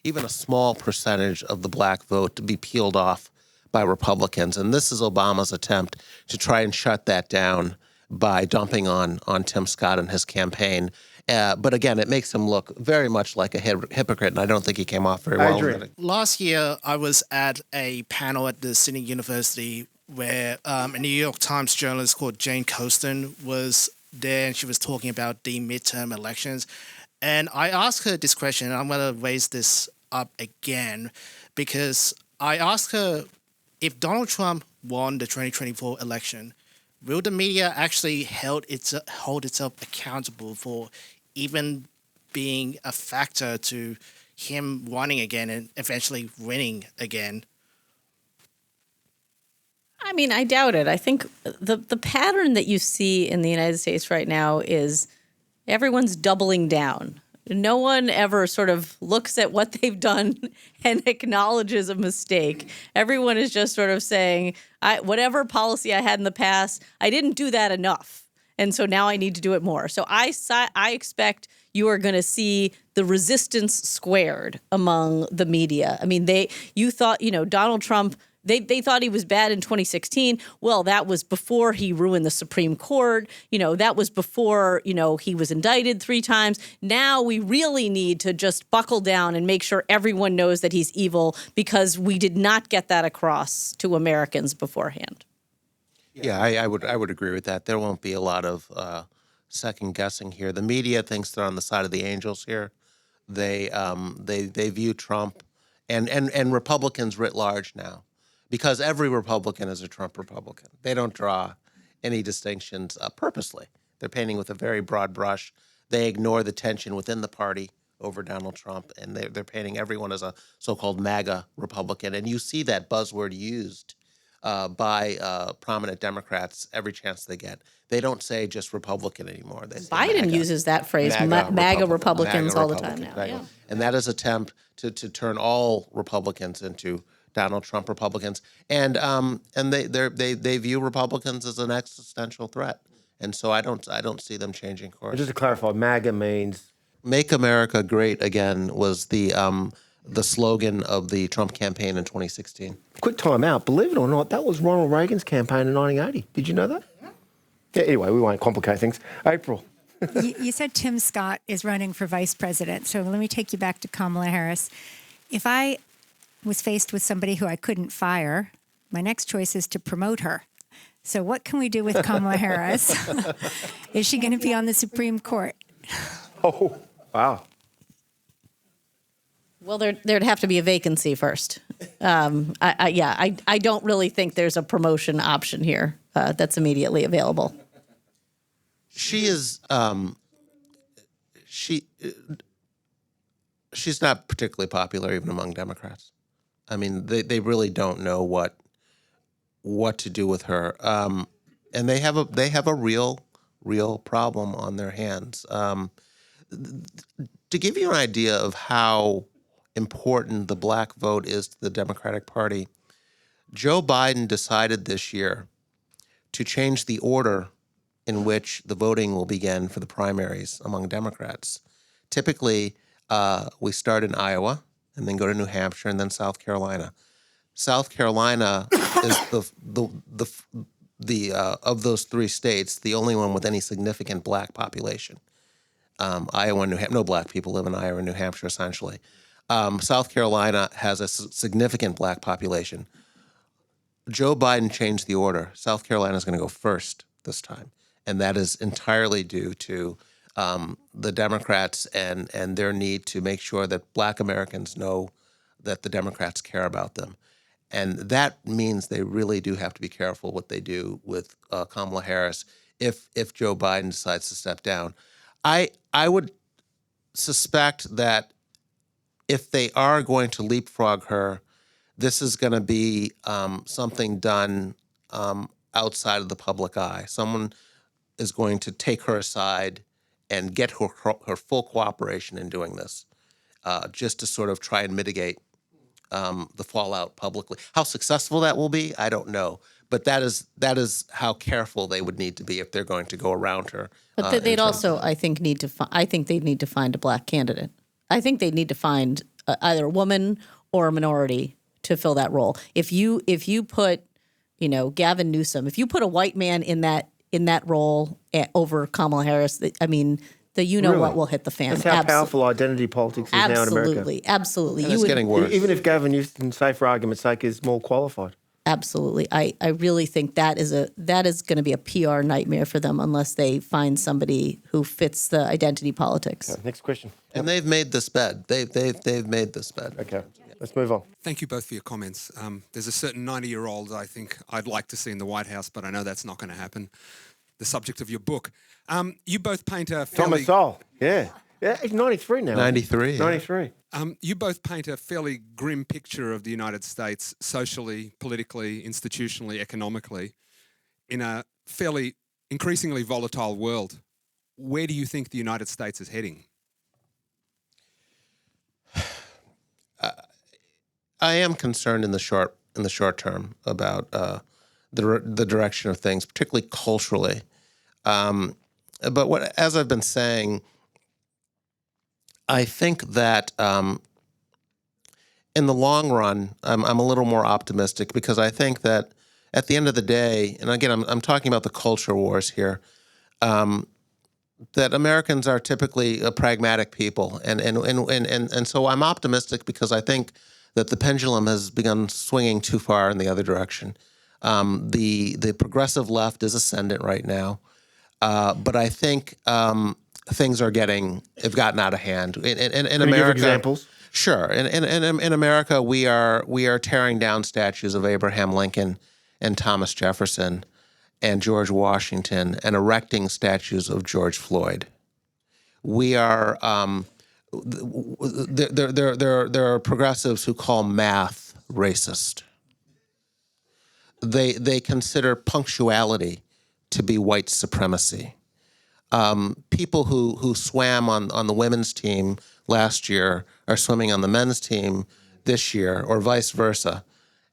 even a small percentage of the black vote to be peeled off by Republicans. And this is Obama's attempt to try and shut that down by dumping on Tim Scott and his campaign. But again, it makes him look very much like a hypocrite, and I don't think he came off very well with it. Last year, I was at a panel at the Sydney University where a New York Times journalist called Jane Coaston was there, and she was talking about the midterm elections. And I asked her this question, and I'm going to raise this up again, because I asked her, if Donald Trump won the 2024 election, will the media actually hold itself accountable for even being a factor to him running again and eventually winning again? I mean, I doubt it. I think the pattern that you see in the United States right now is everyone's doubling down. No one ever sort of looks at what they've done and acknowledges a mistake. Everyone is just sort of saying, whatever policy I had in the past, I didn't do that enough. And so now I need to do it more. So I expect you are going to see the resistance squared among the media. I mean, you thought, Donald Trump, they thought he was bad in 2016. Well, that was before he ruined the Supreme Court. That was before, he was indicted 3 times. Now we really need to just buckle down and make sure everyone knows that he's evil, because we did not get that across to Americans beforehand. Yeah, I would agree with that. There won't be a lot of second guessing here. The media thinks they're on the side of the angels here. They view Trump and Republicans writ large now, because every Republican is a Trump Republican. They don't draw any distinctions purposely. They're painting with a very broad brush. They ignore the tension within the party over Donald Trump, and they're painting everyone as a so-called MAGA Republican. And you see that buzzword used by prominent Democrats every chance they get. They don't say just Republican anymore. They say Biden MAGA. uses that phrase, MAGA Republicans, all the time now. Right. Yeah. And that is an attempt to turn all Republicans into Donald Trump Republicans, and they view Republicans as an existential threat, and so I don't see them changing course. Just to clarify, MAGA means "Make America Great Again" was the slogan of the Trump campaign in 2016. Quick time out. Believe it or not, that was Ronald Reagan's campaign in 1980. Did you know that? Yeah. Anyway, we won't complicate things. April. You said Tim Scott is running for vice president, so let me take you back to Kamala Harris. If I was faced with somebody who I couldn't fire, my next choice is to promote her. So what can we do with Kamala Harris? Is she going to be on the Supreme Court? Oh, wow. Well, there'd have to be a vacancy first. I don't really think there's a promotion option here that's immediately available. She is she's not particularly popular even among Democrats. I mean, they really don't know what to do with her. And they have a real problem on their hands. To give you an idea of how important the black vote is to the Democratic Party, Joe Biden decided this year to change the order in which the voting will begin for the primaries among Democrats. Typically, we start in Iowa and then go to New Hampshire and then South Carolina. South Carolina is the of those three states, the only one with any significant black population. Iowa and New Hampshire, no black people live in Iowa and New Hampshire, essentially. South Carolina has a significant black population. Joe Biden changed the order. South Carolina is going to go first this time, and that is entirely due to the Democrats and their need to make sure that black Americans know that the Democrats care about them. And that means they really do have to be careful what they do with Kamala Harris if Joe Biden decides to step down. I would suspect that if they are going to leapfrog her, this is going to be something done outside of the public eye. Someone is going to take her aside and get her full cooperation in doing this, just to sort of try and mitigate the fallout publicly. How successful that will be, I don't know. But that is how careful they would need to be if they're going to go around her. But they'd also, I think, need to. I think they'd need to find a black candidate. I think they'd need to find either a woman or a minority to fill that role. If you put, Gavin Newsom, if you put a white man in that role over Kamala Harris, I mean, Really? what will hit the fan. That's how powerful identity politics is now in America. Absolutely. And it's getting worse. Even if Gavin Newsom, say for argument's sake, is more qualified. Absolutely. I really think that is going to be a PR nightmare for them unless they find somebody who fits the identity politics. Okay, next question. And they've made this bed. They've made this bed. Okay, let's move on. Thank you both for your comments. There's a certain 90-year-old I think I'd like to see in the White House, but I know that's not going to happen. The subject of your book. You both paint a fairly... Thomas Sowell, yeah. Yeah, he's 93 now. 93. Yeah. 93. You both paint a fairly grim picture of the United States socially, politically, institutionally, economically, in a fairly increasingly volatile world. Where do you think the United States is heading? I am concerned in the short term about the direction of things, particularly culturally. But as I've been saying, I think that in the long run, I'm a little more optimistic because I think that at the end of the day, and again, I'm talking about the culture wars here, that Americans are typically a pragmatic people, and so I'm optimistic because I think that the pendulum has begun swinging too far in the other direction. The progressive left is ascendant right now, but I think things have gotten out of hand. In America, examples? Sure. In America, we are tearing down statues of Abraham Lincoln and Thomas Jefferson and George Washington and erecting statues of George Floyd. We are there are progressives who call math racist. They consider punctuality to be white supremacy. People who swam on the women's team last year are swimming on the men's team this year, or vice versa,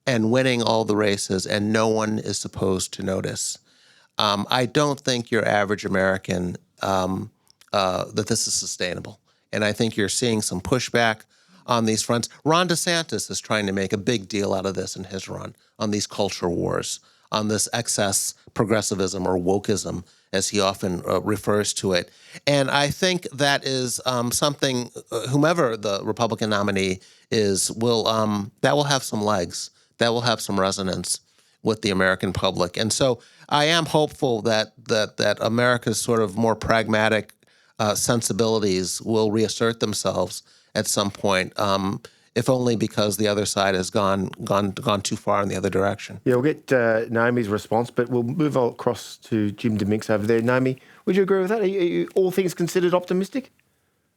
and winning all the races, and no one is supposed to notice. I don't think your average American that this is sustainable, and I think you're seeing some pushback on these fronts. Ron DeSantis is trying to make a big deal out of this in his run on these culture wars, on this excess progressivism or wokeism, as he often refers to it. And I think that is something, whomever the Republican nominee is, that will have some legs, that will have some resonance with the American public. And so I am hopeful that America's sort of more pragmatic sensibilities will reassert themselves at some point, if only because the other side has gone too far in the other direction. Yeah, we'll get Naomi's response, but we'll move across to Jim DeMix over there. Naomi, would you agree with that? Are you all things considered optimistic?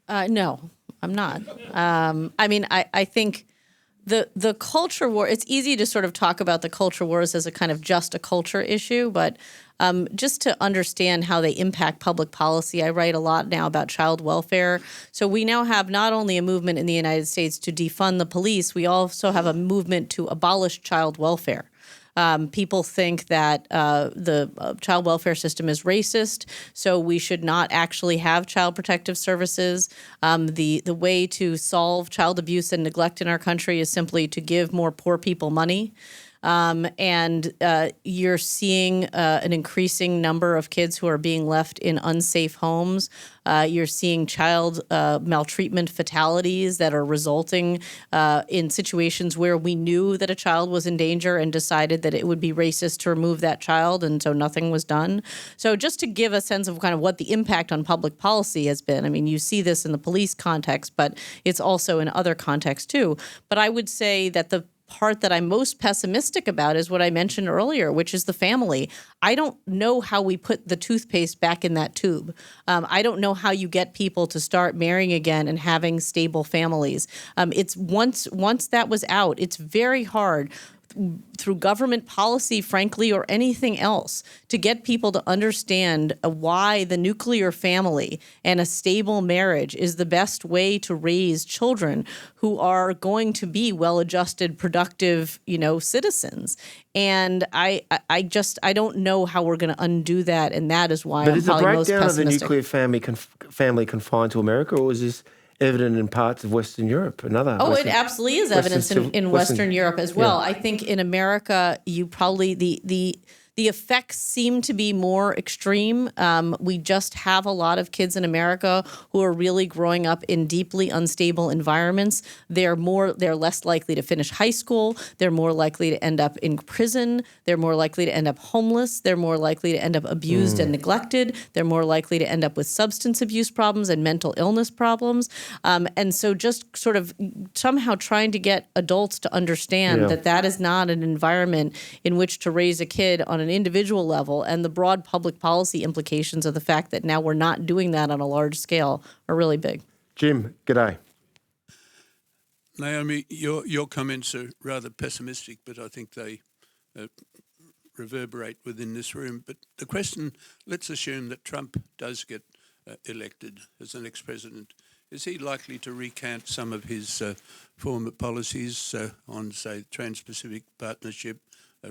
No, I'm not. I mean, I think the culture war, it's easy to sort of talk about the culture wars as a kind of just a culture issue, but just to understand how they impact public policy. I write a lot now about child welfare. So we now have not only a movement in the United States to defund the police, we also have a movement to abolish child welfare. People think that the child welfare system is racist, so we should not actually have child protective services. The way to solve child abuse and neglect in our country is simply to give more poor people money. And you're seeing an increasing number of kids who are being left in unsafe homes. You're seeing child maltreatment fatalities that are resulting in situations where we knew that a child was in danger and decided that it would be racist to remove that child, and so nothing was done. So just to give a sense of kind of what the impact on public policy has been, I mean, you see this in the police context, but it's also in other contexts too. But I would say that the part that I'm most pessimistic about is what I mentioned earlier, which is the family. I don't know how we put the toothpaste back in that tube. I don't know how you get people to start marrying again and having stable families. It's once that was out, it's very hard through government policy, frankly, or anything else, to get people to understand why the nuclear family and a stable marriage is the best way to raise children who are going to be well-adjusted, productive, citizens. And I don't know how we're going to undo that, and that is why I'm probably most pessimistic. But is the breakdown of the nuclear family confined to America, or is this evident in parts of Western Europe? It absolutely is evidence in Western Europe as well. Yeah. I think in America, you probably the effects seem to be more extreme. We just have a lot of kids in America who are really growing up in deeply unstable environments. They're less likely to finish high school. They're more likely to end up in prison. They're more likely to end up homeless. They're more likely to end up abused and neglected. They're more likely to end up with substance abuse problems and mental illness problems. And so just sort of somehow trying to get adults to understand that is not an environment in which to raise a kid on an individual level, and the broad public policy implications of the fact that now we're not doing that on a large scale are really big. Jim, g'day. Naomi, your comments are rather pessimistic, but I think they reverberate within this room. But the question, let's assume that Trump does get elected as the next president. Is he likely to recant some of his former policies on, say, Trans-Pacific Partnership,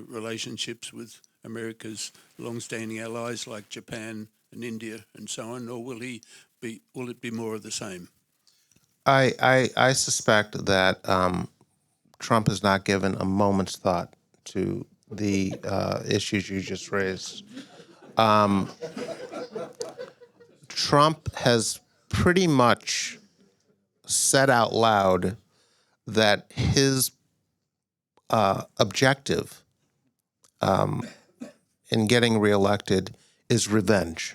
relationships with America's long-standing allies like Japan and India and so on, or will it be more of the same? I suspect that Trump has not given a moment's thought to the issues you just raised. Trump has pretty much said out loud that his objective in getting reelected is revenge.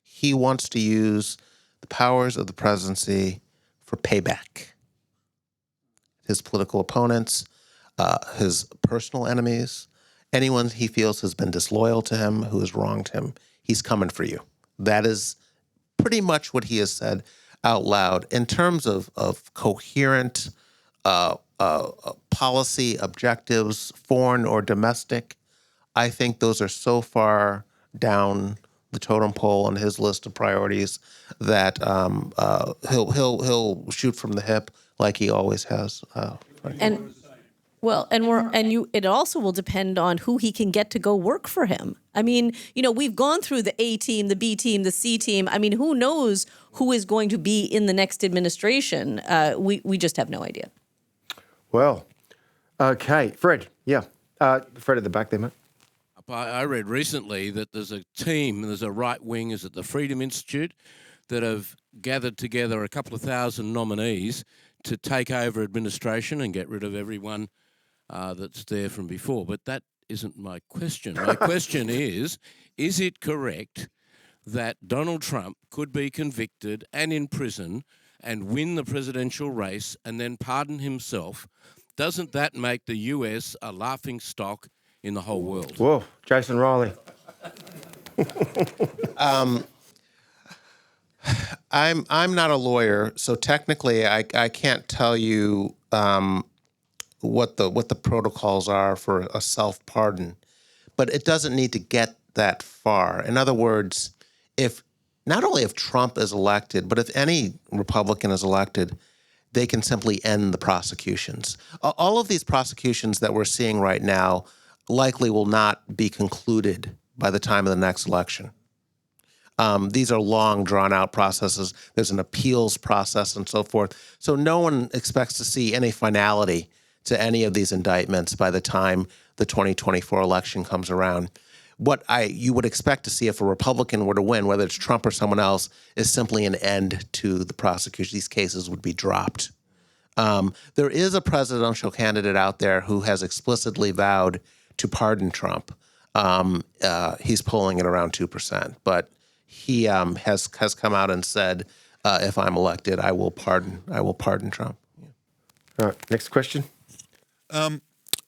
He wants to use the powers of the presidency for payback. His political opponents, his personal enemies, anyone he feels has been disloyal to him, who has wronged him, he's coming for you. That is pretty much what he has said out loud. In terms of coherent policy objectives, foreign or domestic, I think those are so far down the totem pole on his list of priorities that he'll shoot from the hip like he always has. It also will depend on who he can get to go work for him. I mean, we've gone through the A team, the B team, the C team. I mean, who knows who is going to be in the next administration? We just have no idea. Well, okay. Fred, Fred at the back there, mate. I read recently that there's a right wing, is it the Freedom Institute, that have gathered together a couple of thousand nominees to take over administration and get rid of everyone that's there from before. But that isn't my question. My question is it correct that Donald Trump could be convicted and in prison and win the presidential race and then pardon himself? Doesn't that make the US a laughing stock in the whole world? Whoa, Jason Riley. I'm not a lawyer, so technically I can't tell you what the protocols are for a self-pardon. but it doesn't need to get that far. In other words, not only if Trump is elected, but if any Republican is elected, they can simply end the prosecutions. All of these prosecutions that we're seeing right now likely will not be concluded by the time of the next election. These are long, drawn-out processes. There's an appeals process and so forth. So no one expects to see any finality to any of these indictments by the time the 2024 election comes around. What you would expect to see if a Republican were to win, whether it's Trump or someone else, is simply an end to the prosecution. These cases would be dropped. There is a presidential candidate out there who has explicitly vowed to pardon Trump. He's polling at around 2%, but he has come out and said, if I'm elected, I will pardon Trump. Yeah. All right, next question.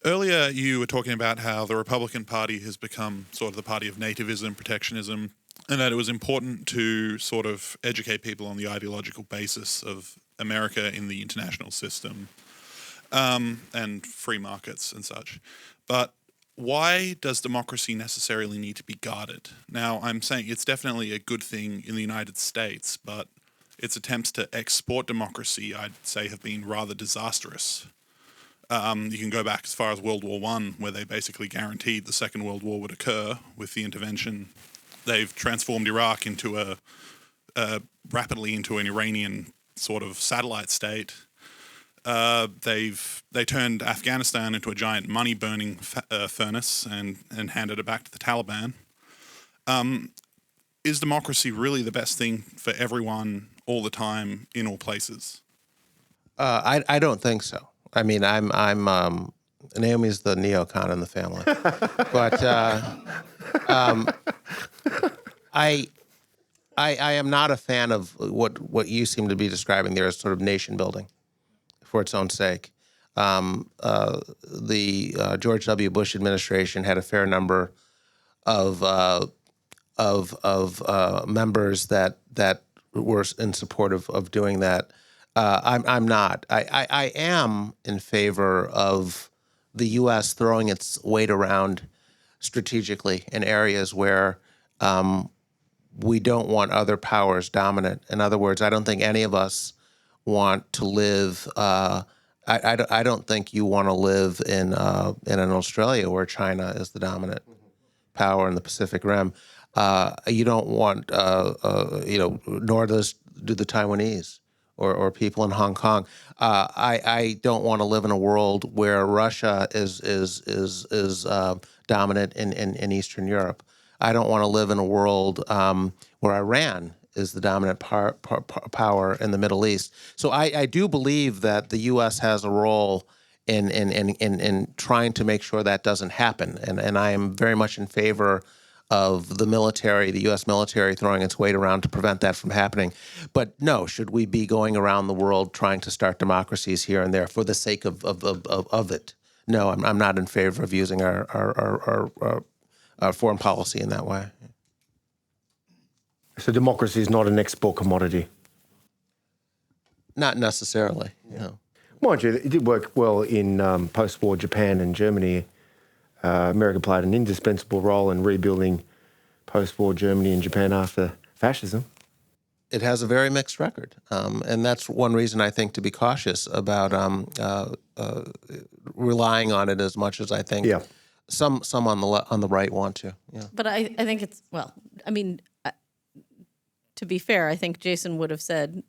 Earlier, you were talking about how the Republican Party has become sort of the party of nativism, protectionism, and that it was important to sort of educate people on the ideological basis of America in the international system and free markets and such. But why does democracy necessarily need to be guarded? Now, I'm saying it's definitely a good thing in the United States, but its attempts to export democracy, I'd say, have been rather disastrous. You can go back as far as World War I, where they basically guaranteed the Second World War would occur with the intervention. They've transformed Iraq into rapidly into an Iranian sort of satellite state. They turned Afghanistan into a giant money-burning furnace and handed it back to the Taliban. Is democracy really the best thing for everyone all the time in all places? I don't think so. I mean, Naomi's the neocon in the family, but I am not a fan of what you seem to be describing there as sort of nation building for its own sake. The George W. Bush administration had a fair number of members that were in support of doing that. I'm not. I am in favor of the U.S. throwing its weight around strategically in areas where we don't want other powers dominant. In other words, I don't think any of us want to live. I don't think you want to live in an Australia where China is the dominant power in the Pacific Rim. You don't want, nor do the Taiwanese or people in Hong Kong. I don't want to live in a world where Russia is dominant in Eastern Europe. I don't want to live in a world where Iran is the dominant power in the Middle East. So I do believe that the U.S. has a role in trying to make sure that doesn't happen. And I am very much in favor of the military, the U.S. military, throwing its weight around to prevent that from happening. But no, should we be going around the world trying to start democracies here and there for the sake of it? No, I'm not in favor of using our foreign policy in that way. So democracy is not an export commodity? Not necessarily, no. Mind you, it did work well in post-war Japan and Germany. America played an indispensable role in rebuilding post-war Germany and Japan after fascism. It has a very mixed record, and that's one reason I think to be cautious about relying on it as much as I think some on the right want to. Yeah. But I think it's, well, I mean, to be fair, I think Jason would have said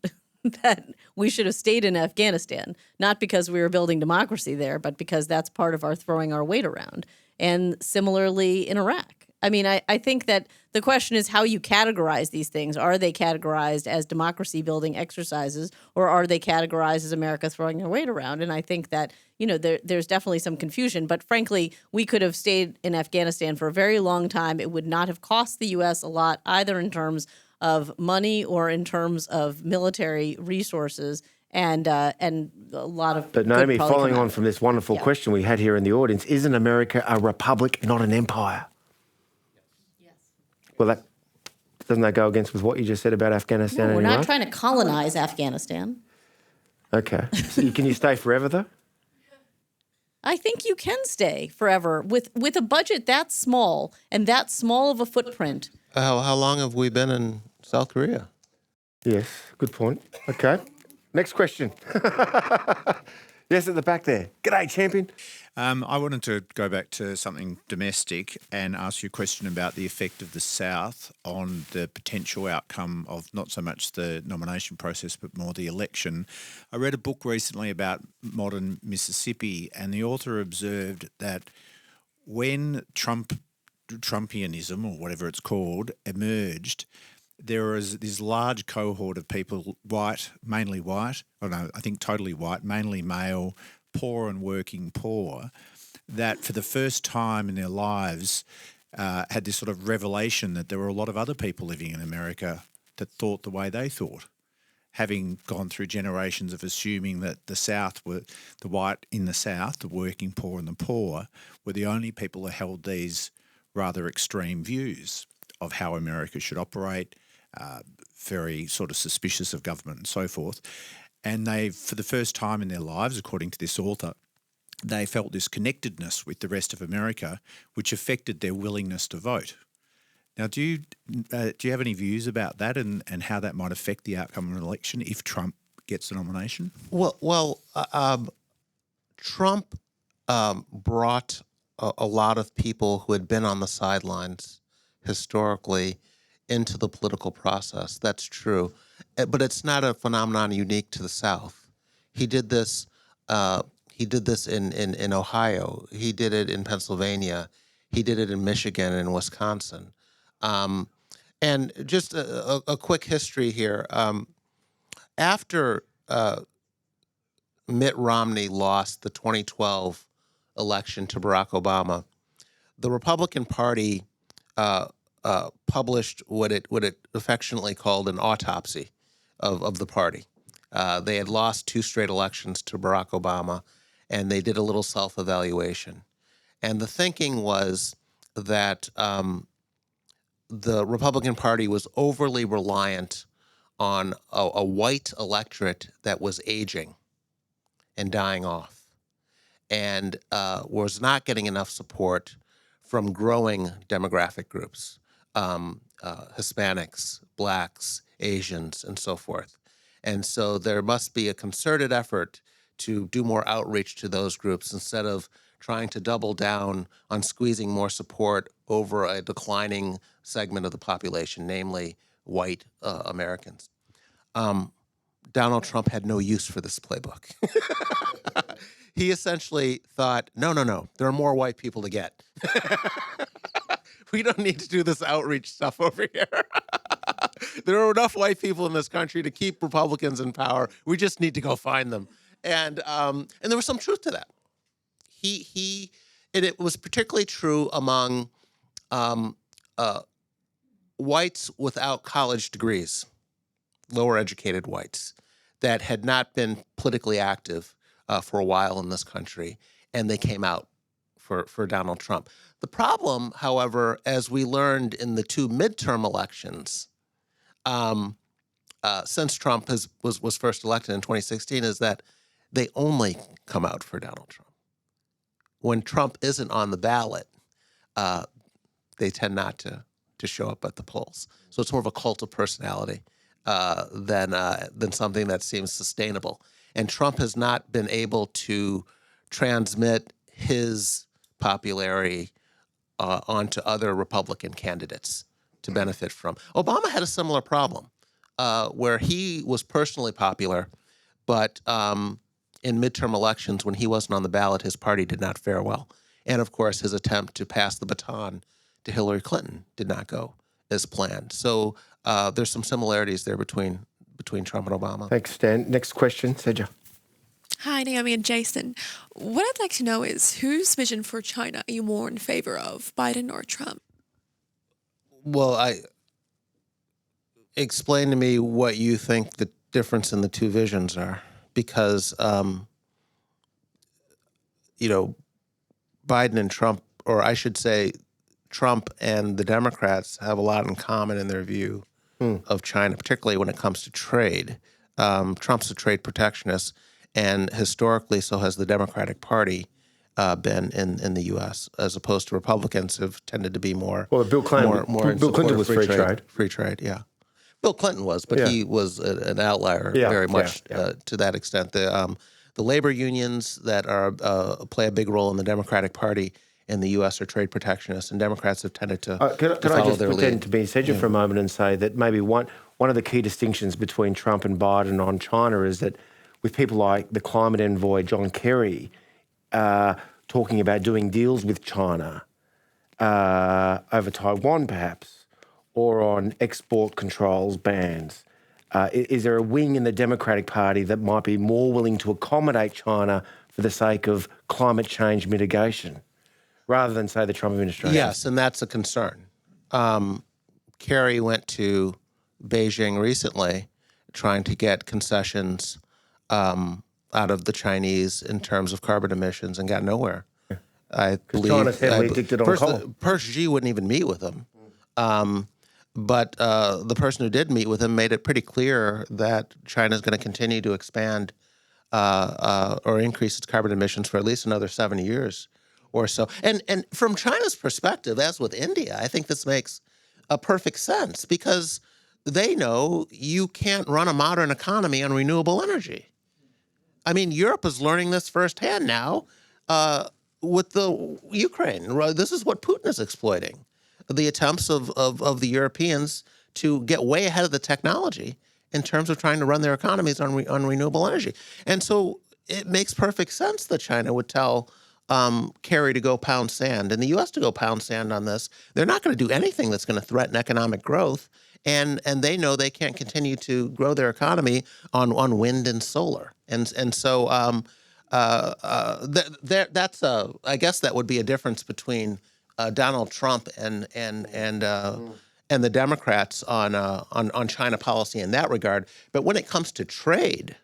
that we should have stayed in Afghanistan, not because we were building democracy there, but because that's part of our throwing our weight around. And similarly in Iraq. I mean, I think that the question is how you categorize these things. Are they categorized as democracy-building exercises, or are they categorized as America throwing their weight around? And I think that, there's definitely some confusion. But frankly, we could have stayed in Afghanistan for a very long time. It would not have cost the U.S. a lot, either in terms of money or in terms of military resources. And a lot of. But Naomi, following on from this wonderful question we had here in the audience, isn't America a republic, not an empire? Yes. Well, doesn't that go against with what you just said about Afghanistan? No, we're anyway? not trying to colonize Afghanistan. Okay. So can you stay forever though? I think you can stay forever with a budget that small and that small of a footprint. How long have we been in South Korea? Yes, good point. Okay. Next question. Yes, at the back there. G'day, champion. I wanted to go back to something domestic and ask you a question about the effect of the South on the potential outcome of not so much the nomination process, but more the election. I read a book recently about modern Mississippi, and the author observed that when Trumpianism, or whatever it's called, emerged, there was this large cohort of people, mainly totally white, mainly male, poor and working poor, that for the first time in their lives had this sort of revelation that there were a lot of other people living in America that thought the way they thought, having gone through generations of assuming that the South were the white in the South, the working poor and the poor, were the only people that held these rather extreme views of how America should operate, very sort of suspicious of government and so forth. And they, for the first time in their lives, according to this author, they felt this connectedness with the rest of America, which affected their willingness to vote. Now, do you have any views about that and how that might affect the outcome of an election if Trump gets the nomination? Trump brought a lot of people who had been on the sidelines historically into the political process. That's true. But it's not a phenomenon unique to the South. He did this in Ohio. He did it in Pennsylvania. He did it in Michigan and Wisconsin. And just a quick history here. After Mitt Romney lost the 2012 election to Barack Obama, the Republican Party published what it affectionately called an autopsy of the party. They had lost 2 straight elections to Barack Obama, and they did a little self-evaluation. And the thinking was that the Republican Party was overly reliant on a white electorate that was aging and dying off, and was not getting enough support from growing demographic groups, Hispanics, blacks, Asians, and so forth. And so there must be a concerted effort to do more outreach to those groups instead of trying to double down on squeezing more support over a declining segment of the population, namely white Americans. Donald Trump had no use for this playbook. He essentially thought, no, there are more white people to get. We don't need to do this outreach stuff over here. There are enough white people in this country to keep Republicans in power. We just need to go find them. And there was some truth to that. And it was particularly true among whites without college degrees, lower educated whites that had not been politically active for a while in this country, and they came out for Donald Trump. The problem, however, as we learned in the 2 midterm elections, since Trump was first elected in 2016, is that they only come out for Donald Trump. When Trump isn't on the ballot, they tend not to show up at the polls. So it's more of a cult of personality than something that seems sustainable. And Trump has not been able to transmit his popularity onto other Republican candidates to benefit from. Obama had a similar problem where he was personally popular, but in midterm elections, when he wasn't on the ballot, his party did not fare well. And of course, his attempt to pass the baton to Hillary Clinton did not go as planned. So there's some similarities there between Trump and Obama. Thanks, Stan. Next question, Seja. Hi, Naomi and Jason. What I'd like to know is whose vision for China are you more in favor of, Biden or Trump? Well, explain to me what you think the difference in the 2 visions are, because Biden and Trump, or I should say, Trump and the Democrats have a lot in common in their view of China, particularly when it comes to trade. Trump's a trade protectionist, and historically, so has the Democratic Party. been in the U.S. as opposed to Republicans who've tended to be more. Well, Bill Clinton. more in Bill Clinton support was of free trade. Free trade, yeah. Bill Clinton was, but Yeah. he was an outlier Yeah, very yeah, much yeah. to that extent. The labor unions that are play a big role in the Democratic Party in the U.S. are trade protectionists, and Democrats have tended to Can I follow just their pretend lead. to be Sedgwick for a moment and say that maybe one of the key distinctions between Trump and Biden on China is that with people like the climate envoy John Kerry talking about doing deals with China over Taiwan perhaps, or on export controls bans, is there a wing in the Democratic Party that might be more willing to accommodate China for the sake of climate change mitigation, rather than, say, the Trump administration? Yes, and that's a concern. Kerry went to Beijing recently trying to get concessions out of the Chinese in terms of carbon emissions and got nowhere. I believe China's heavily addicted on coal. Xi wouldn't even meet with him. But the person who did meet with him made it pretty clear that China is going to continue to expand or increase its carbon emissions for at least another 70 years or so. And from China's perspective, as with India, I think this makes a perfect sense because they know you can't run a modern economy on renewable energy. I mean, Europe is learning this firsthand now with the Ukraine. This is what Putin is exploiting. The attempts of the Europeans to get way ahead of the technology in terms of trying to run their economies on renewable energy. And so it makes perfect sense that China would tell Kerry to go pound sand and the U.S. to go pound sand on this. They're not going to do anything that's going to threaten economic growth. And they know they can't continue to grow their economy on wind and solar. And so that's I guess that would be a difference between Donald Trump and the Democrats on China policy in that regard. But when it comes to trade,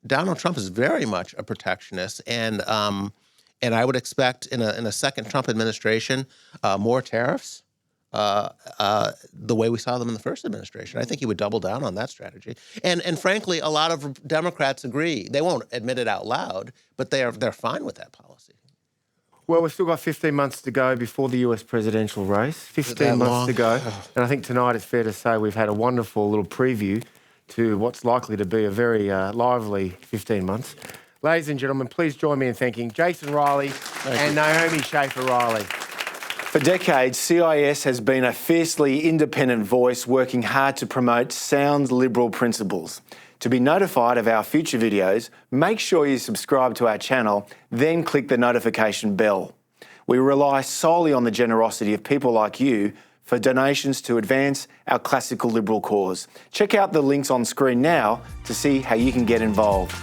Donald Trump is very much a protectionist, and I would expect in a second Trump administration more tariffs. The way we saw them in the first administration. I think he would double down on that strategy. And frankly, a lot of Democrats agree. They won't admit it out loud, but they're fine with that policy. Well, we've still got 15 months to go before the US presidential race. 15 months to go. And I think tonight it's fair to say we've had a wonderful little preview to what's likely to be a very lively 15 months. Ladies and gentlemen, please join me in thanking Jason Riley and Naomi Schaefer Riley. For decades, CIS has been a fiercely independent voice working hard to promote sound liberal principles. To be notified of our future videos, make sure you subscribe to our channel, then click the notification bell. We rely solely on the generosity of people like you for donations to advance our classical liberal cause. Check out the links on screen now to see how you can get involved.